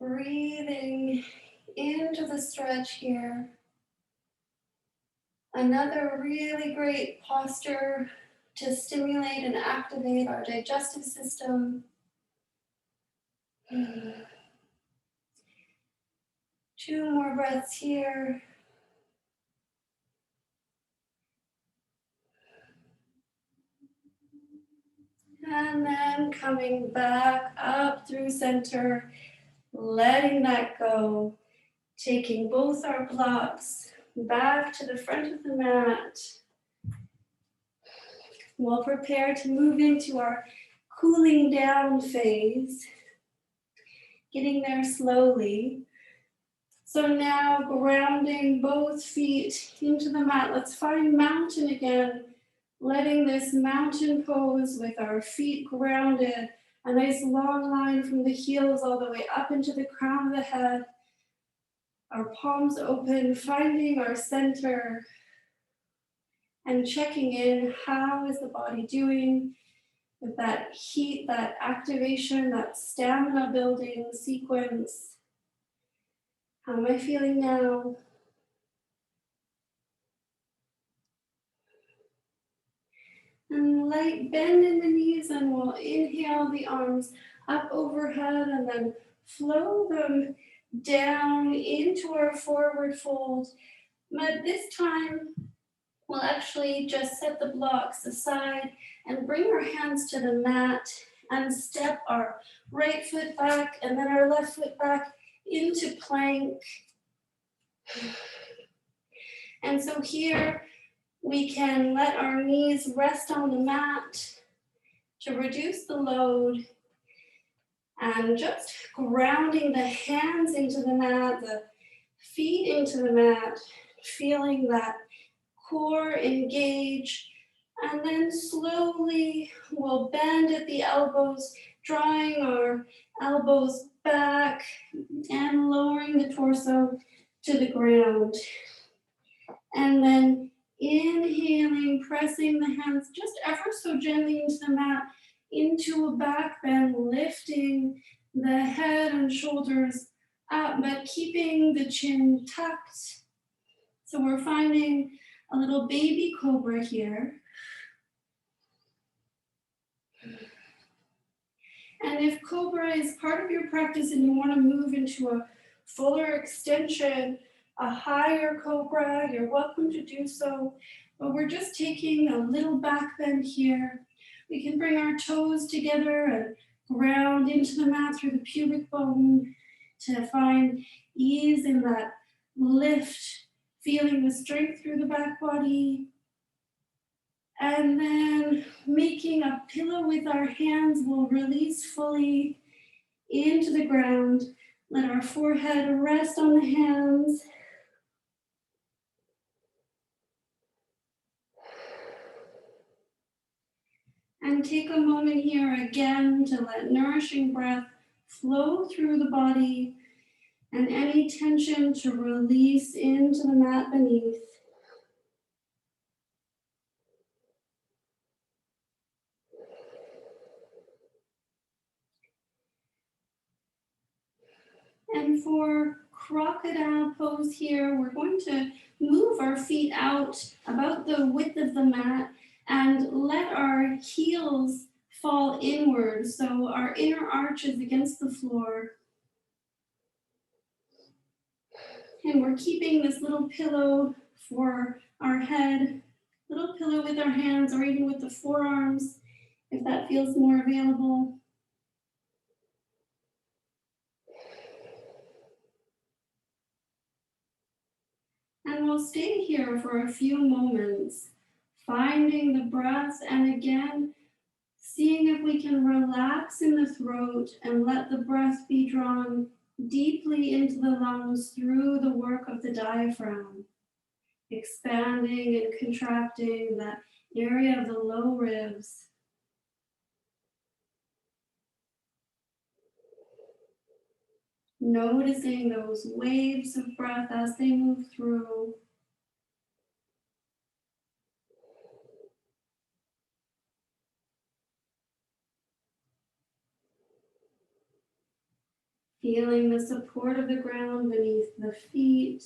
A: Breathing into the stretch here. Another really great posture to stimulate and activate our digestive system. 2 more breaths here. And then coming back up through center, letting that go, taking both our blocks back to the front of the mat. We'll prepare to move into our cooling down phase, getting there slowly. So now grounding both feet into the mat. Let's find mountain again, letting this mountain pose with our feet grounded, a nice long line from the heels all the way up into the crown of the head. Our palms open, finding our center and checking in. How is the body doing with that heat, that activation, that stamina building sequence? How am I feeling now? And light bend in the knees, and we'll inhale the arms up overhead and then flow them down into our forward fold. But this time, we'll actually just set the blocks aside and bring our hands to the mat and step our right foot back and then our left foot back into plank. And so here we can let our knees rest on the mat to reduce the load and just grounding the hands into the mat, the feet into the mat, feeling that core engage, and then slowly we'll bend at the elbows, drawing our elbows back and lowering the torso to the ground. And then inhaling, pressing the hands just ever so gently into the mat, into a back bend, lifting the head and shoulders up, but keeping the chin tucked. So we're finding a little baby cobra here. And if cobra is part of your practice and you want to move into a fuller extension, a higher cobra, you're welcome to do so. But we're just taking a little back bend here. We can bring our toes together and ground into the mat through the pubic bone to find ease in that lift, feeling the strength through the back body. And then making a pillow with our hands, we'll release fully into the ground. Let our forehead rest on the hands. And take a moment here again to let nourishing breath flow through the body and any tension to release into the mat beneath. And for crocodile pose here, we're going to move our feet out about the width of the mat and let our heels fall inward. So our inner arch is against the floor. And we're keeping this little pillow for our head, little pillow with our hands or even with the forearms, if that feels more available. And we'll stay here for a few moments, finding the breath and again, seeing if we can relax in the throat and let the breath be drawn deeply into the lungs through the work of the diaphragm, expanding and contracting that area of the low ribs. Noticing those waves of breath as they move through. Feeling the support of the ground beneath the feet,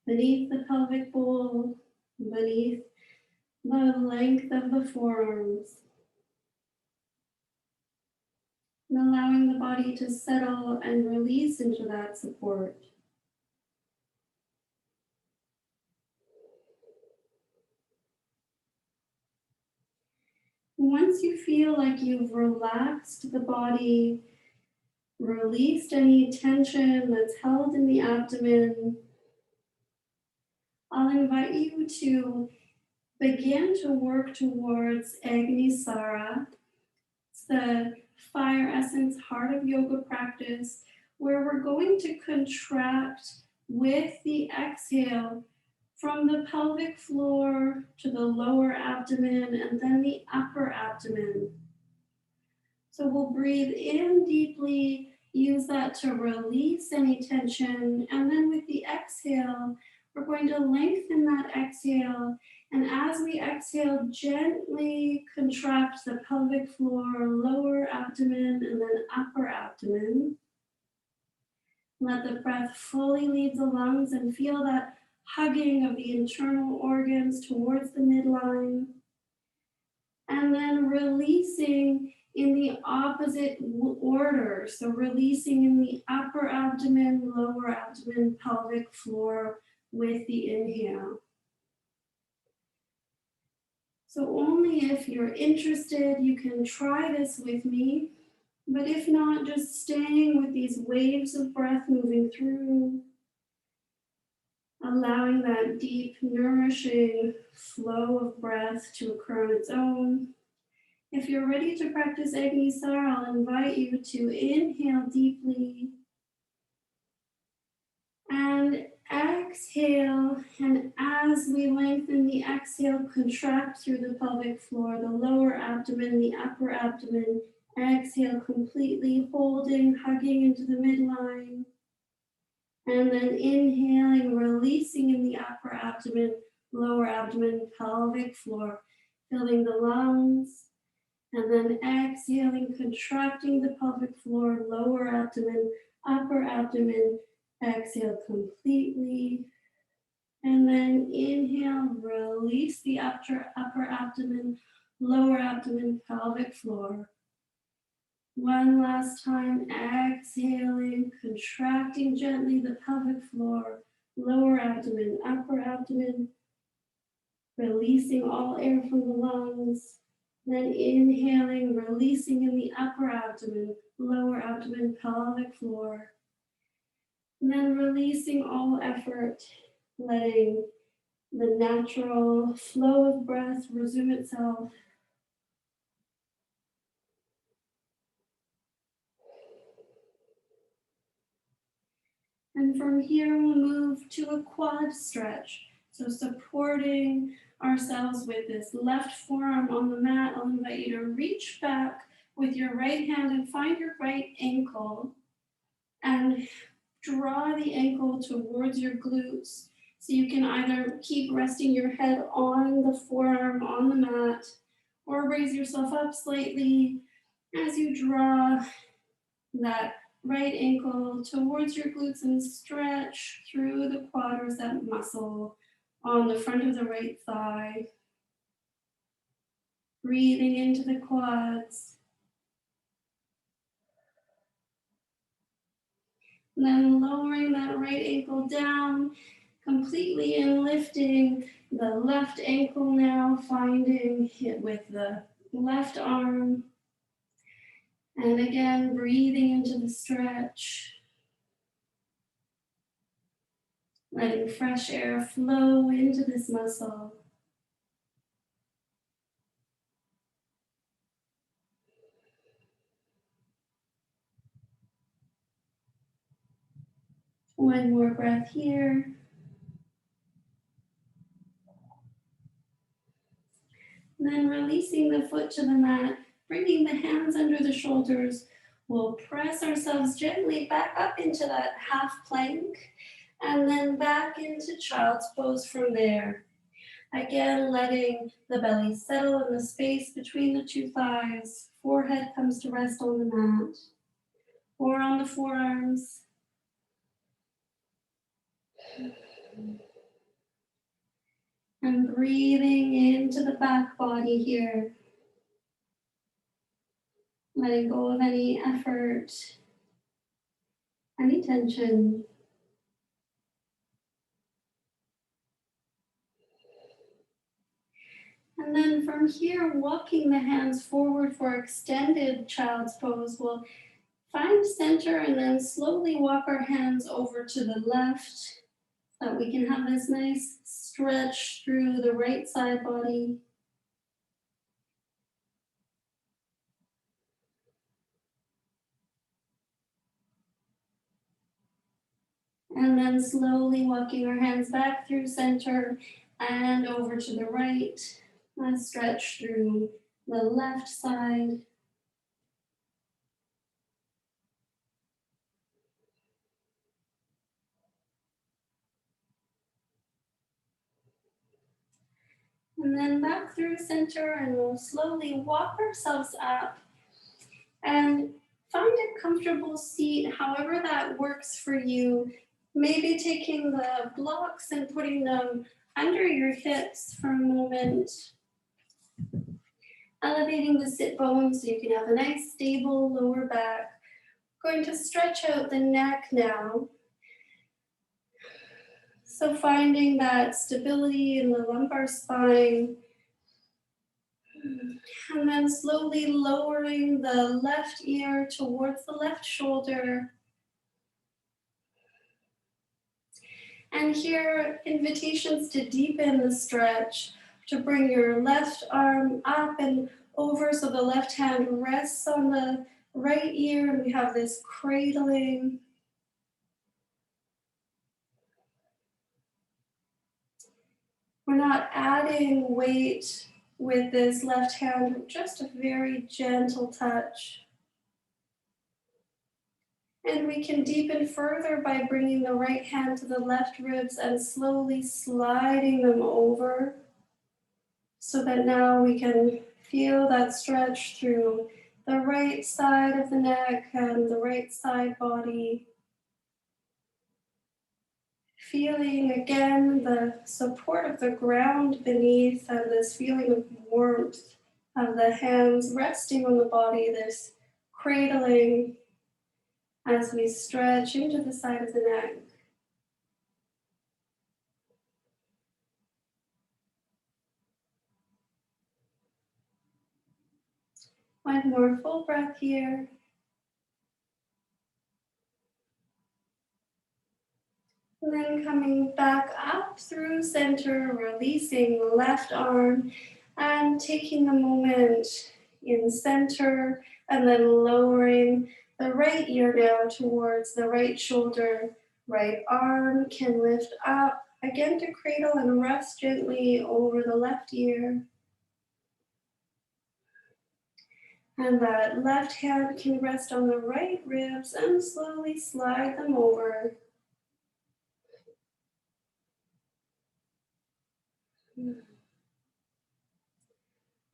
A: beneath the pelvic bowl, beneath the length of the forearms. And allowing the body to settle and release into that support. Once you feel like you've relaxed the body, released any tension that's held in the abdomen, I'll invite you to begin to work towards Agnisara. It's the fire essence heart of yoga practice where we're going to contract with the exhale from the pelvic floor to the lower abdomen and then the upper abdomen. So we'll breathe in deeply, use that to release any tension, and then with the exhale, we're going to lengthen that exhale. And as we exhale, gently contract the pelvic floor, lower abdomen, and then upper abdomen. Let the breath fully leave the lungs and feel that hugging of the internal organs towards the midline. And then releasing in the opposite order. So releasing in the upper abdomen, lower abdomen, pelvic floor with the inhale. So only if you're interested, you can try this with me. But if not, just staying with these waves of breath moving through, allowing that deep, nourishing flow of breath to occur on its own. If you're ready to practice Agnisara, I'll invite you to inhale deeply and exhale. And as we lengthen the exhale, contract through the pelvic floor, the lower abdomen, the upper abdomen. Exhale completely, holding, hugging into the midline. And then inhaling, releasing in the upper abdomen, lower abdomen, pelvic floor, filling the lungs. And then exhaling, contracting the pelvic floor, lower abdomen, upper abdomen. Exhale completely. And then inhale, release the upper abdomen, lower abdomen, pelvic floor. One last time, exhaling, contracting gently the pelvic floor, lower abdomen, upper abdomen, releasing all air from the lungs. Then inhaling, releasing in the upper abdomen, lower abdomen, pelvic floor. And then releasing all effort, letting the natural flow of breath resume itself. And from here, we'll move to a quad stretch. So supporting ourselves with this left forearm on the mat, I'll invite you to reach back with your right hand and find your right ankle and draw the ankle towards your glutes. So you can either keep resting your head on the forearm on the mat or raise yourself up slightly as you draw that right ankle towards your glutes and stretch through the quadricep muscle on the front of the right thigh. Breathing into the quads. And then lowering that right ankle down completely and lifting the left ankle now, finding it with the left arm. And again, breathing into the stretch. Letting fresh air flow into this muscle. One more breath here. And then releasing the foot to the mat, bringing the hands under the shoulders. We'll press ourselves gently back up into that half plank and then back into child's pose from there. Again, letting the belly settle in the space between the two thighs. Forehead comes to rest on the mat or on the forearms. And breathing into the back body here. Letting go of any effort, any tension. And then from here, walking the hands forward for extended child's pose. We'll find center and then slowly walk our hands over to the left so that we can have this nice stretch through the right side body. And then slowly walking our hands back through center and over to the right. Let's stretch through the left side. And then back through center, and we'll slowly walk ourselves up and find a comfortable seat, however that works for you. Maybe taking the blocks and putting them under your hips for a moment. Elevating the sit bones so you can have a nice stable lower back. Going to stretch out the neck now. So finding that stability in the lumbar spine. And then slowly lowering the left ear towards the left shoulder. And here, invitations to deepen the stretch, to bring your left arm up and over so the left hand rests on the right ear, and we have this cradling. We're not adding weight with this left hand, just a very gentle touch. And we can deepen further by bringing the right hand to the left ribs and slowly sliding them over so that now we can feel that stretch through the right side of the neck and the right side body. Feeling again the support of the ground beneath and this feeling of warmth of the hands resting on the body, this cradling as we stretch into the side of the neck. One more full breath here. And then coming back up through center, releasing left arm and taking a moment in center and then lowering the right ear now towards the right shoulder. Right arm can lift up Again to cradle and rest gently over the left ear. And that left hand can rest on the right ribs and slowly slide them over.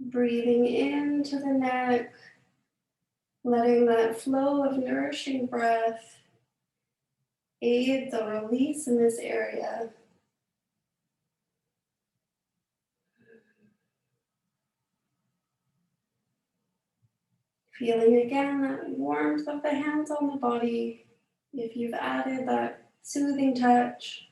A: Breathing into the neck, letting that flow of nourishing breath aid the release in this area. Feeling again that warmth of the hands on the body, if you've added that soothing touch.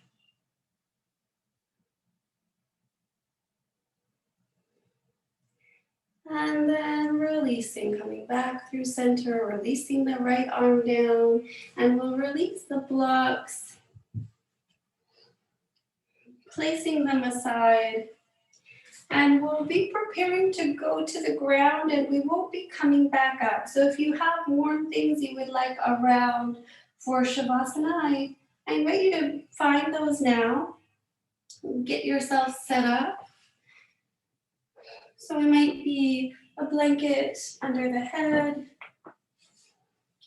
A: And then releasing, coming back through center, releasing the right arm down, and we'll release the blocks, placing them aside. And we'll be preparing to go to the ground and we won't be coming back up. So if you have warm things you would like around for Shavasana, I invite you to find those now. Get yourself set up. So it might be a blanket under the head,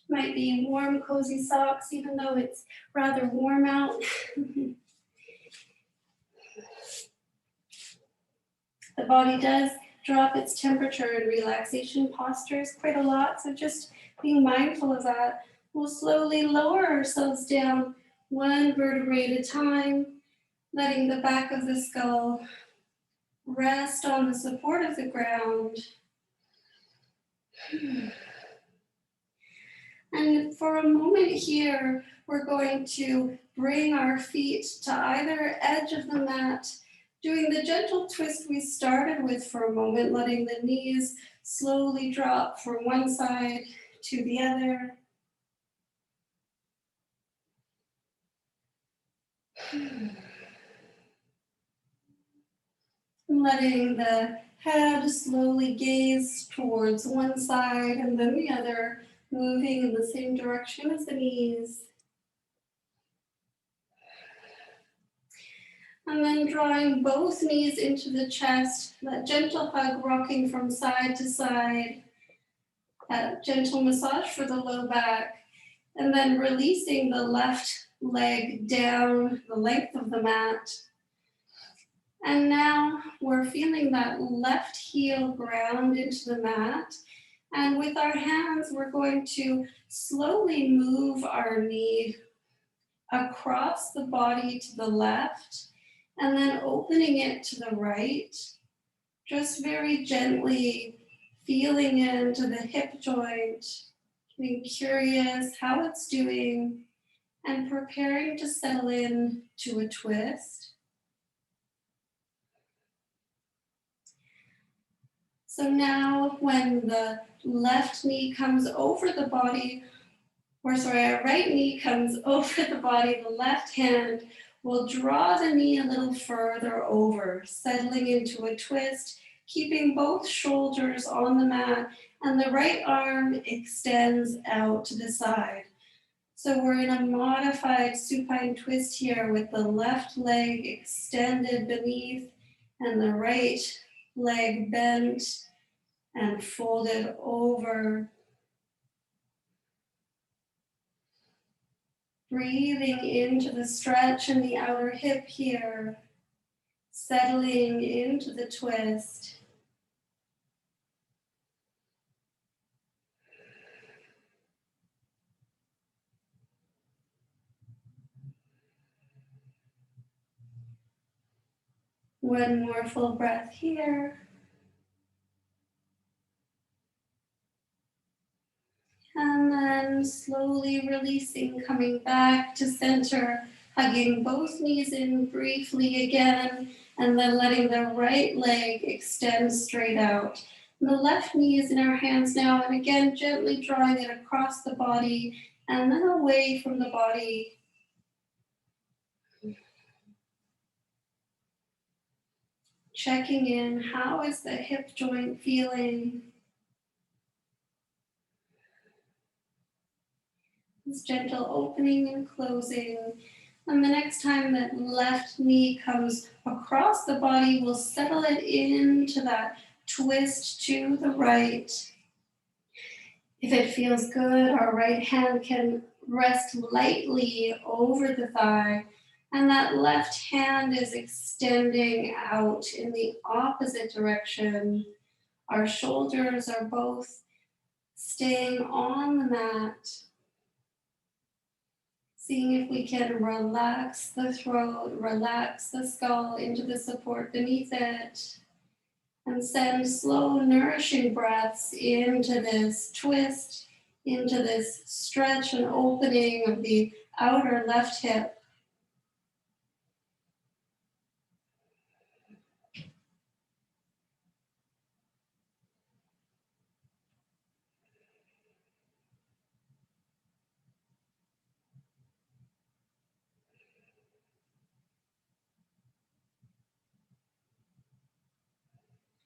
A: might be warm, cozy socks, even though it's rather warm out. The body does drop its temperature in relaxation postures quite a lot, so just being mindful of that. We'll slowly lower ourselves down one vertebrae at a time, letting the back of the skull rest on the support of the ground. And for a moment here, we're going to bring our feet to either edge of the mat, doing the gentle twist we started with for a moment, letting the knees slowly drop from one side to the other. Letting the head slowly gaze towards one side and then the other, moving in the same direction as the knees. And then drawing both knees into the chest, that gentle hug rocking from side to side, that gentle massage for the low back, and then releasing the left leg down the length of the mat. And now we're feeling that left heel ground into the mat. And with our hands, we're going to slowly move our knee across the body to the left, and then opening it to the right, just very gently feeling into the hip joint, being curious how it's doing, and preparing to settle in to a twist. So now when the left knee comes over the body, our right knee comes over the body, the left hand will draw the knee a little further over, settling into a twist, keeping both shoulders on the mat, and the right arm extends out to the side. So we're in a modified supine twist here with the left leg extended beneath and the right leg bent and folded over. Breathing into the stretch in the outer hip here, settling into the twist. One more full breath here. And then slowly releasing, coming back to center, hugging both knees in briefly again, and then letting the right leg extend straight out. And the left knee is in our hands now, and again, gently drawing it across the body and then away from the body. Checking in, how is the hip joint feeling? This gentle opening and closing, And the next time that left knee comes across the body, we'll settle it into that twist to the right. If it feels good, our right hand can rest lightly over the thigh, and that left hand is extending out in the opposite direction. Our shoulders are both staying on the mat. Seeing if we can relax the throat, relax the skull into the support beneath it, and send slow, nourishing breaths into this twist, into this stretch and opening of the outer left hip.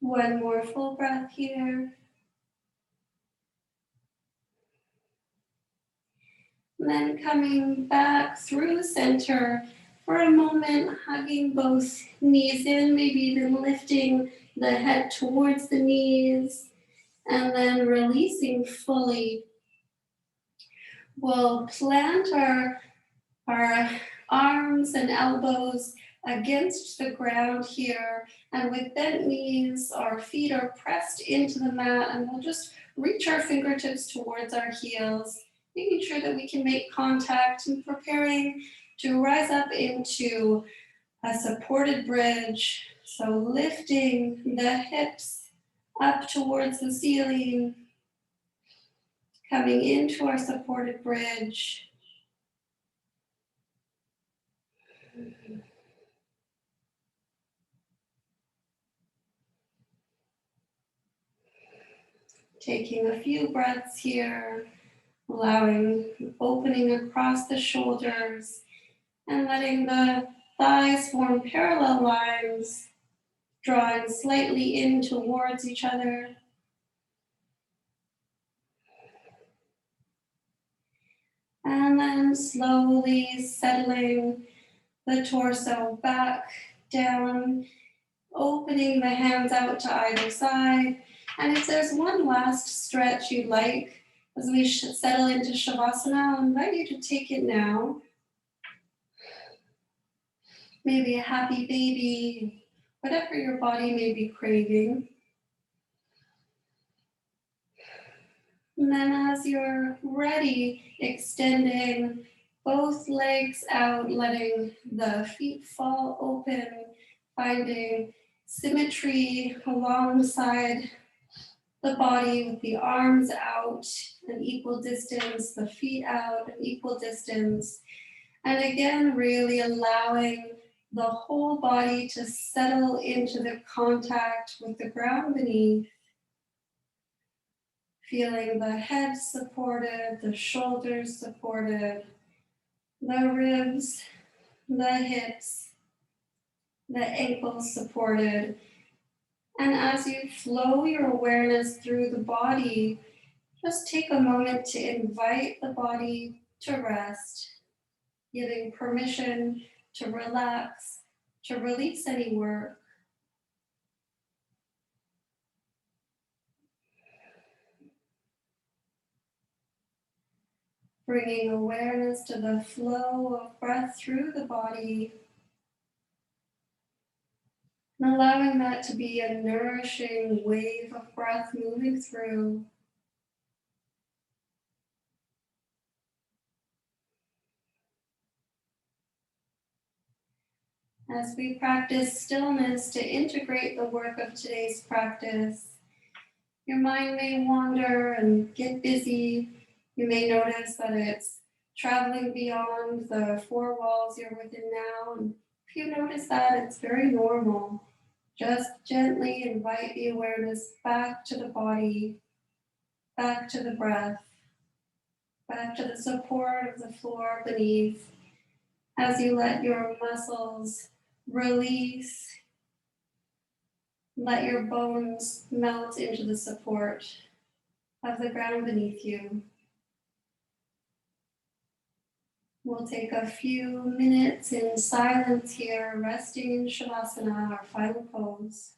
A: One more full breath here. And then coming back through center for a moment, hugging both knees in, maybe even lifting the head towards the knees, and then releasing fully. We'll plant our arms and elbows against the ground here, and with bent knees, our feet are pressed into the mat, and we'll just reach our fingertips towards our heels, making sure that we can make contact and preparing to rise up into a supported bridge. So lifting the hips up towards the ceiling, coming into our supported bridge. Taking a few breaths here, allowing opening across the shoulders and letting the thighs form parallel lines, drawing slightly in towards each other. And then slowly settling the torso back down, opening the hands out to either side. And if there's one last stretch you'd like, as we settle into Shavasana, I'll invite you to take it now. Maybe a happy baby, whatever your body may be craving. And then as you're ready, extending both legs out, letting the feet fall open, finding symmetry alongside the body with the arms out an equal distance, the feet out an equal distance. And again, really allowing the whole body to settle into the contact with the ground beneath. Feeling the head supported, the shoulders supported, the ribs, the hips, the ankles supported. And as you flow your awareness through the body, just take a moment to invite the body to rest, giving permission to relax, to release any work. Bringing awareness to the flow of breath through the body, and allowing that to be a nourishing wave of breath moving through. As we practice stillness to integrate the work of today's practice, your mind may wander and get busy. You may notice that it's traveling beyond the four walls you're within now. And if you notice that, it's very normal. Just gently invite the awareness back to the body, back to the breath, back to the support of the floor beneath, as you let your muscles release, let your bones melt into the support of the ground beneath you. We'll take a few minutes in silence here, resting in Shavasana, our final pose.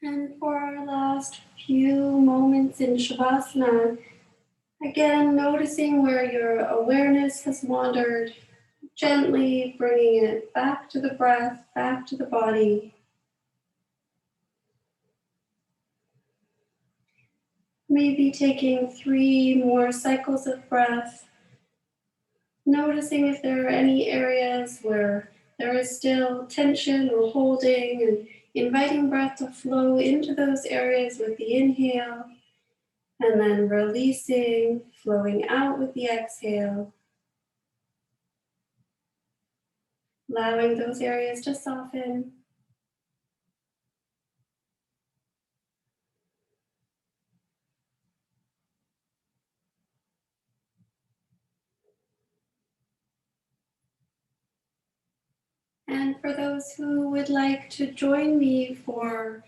A: And for our last few moments in Shavasana, again, noticing where your awareness has wandered, gently bringing it back to the breath, back to the body. Maybe taking 3 more cycles of breath, noticing if there are any areas where there is still tension or holding, and inviting breath to flow into those areas with the inhale, and then releasing, flowing out with the exhale, allowing those areas to soften. And for those who would like to join me for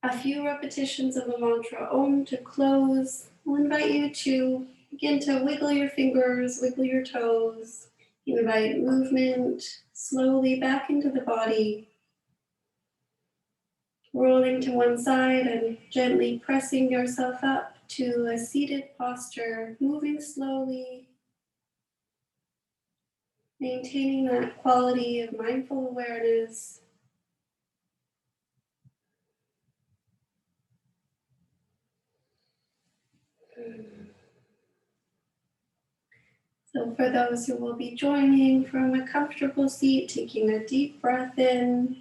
A: a few repetitions of the mantra Om to close, I'll invite you to begin to wiggle your fingers, wiggle your toes, invite movement slowly back into the body, rolling to one side and gently pressing yourself up to a seated posture, moving slowly, maintaining that quality of mindful awareness. So for those who will be joining from a comfortable seat, taking a deep breath in.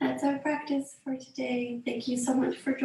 A: That's our practice for today. Thank you so much for joining.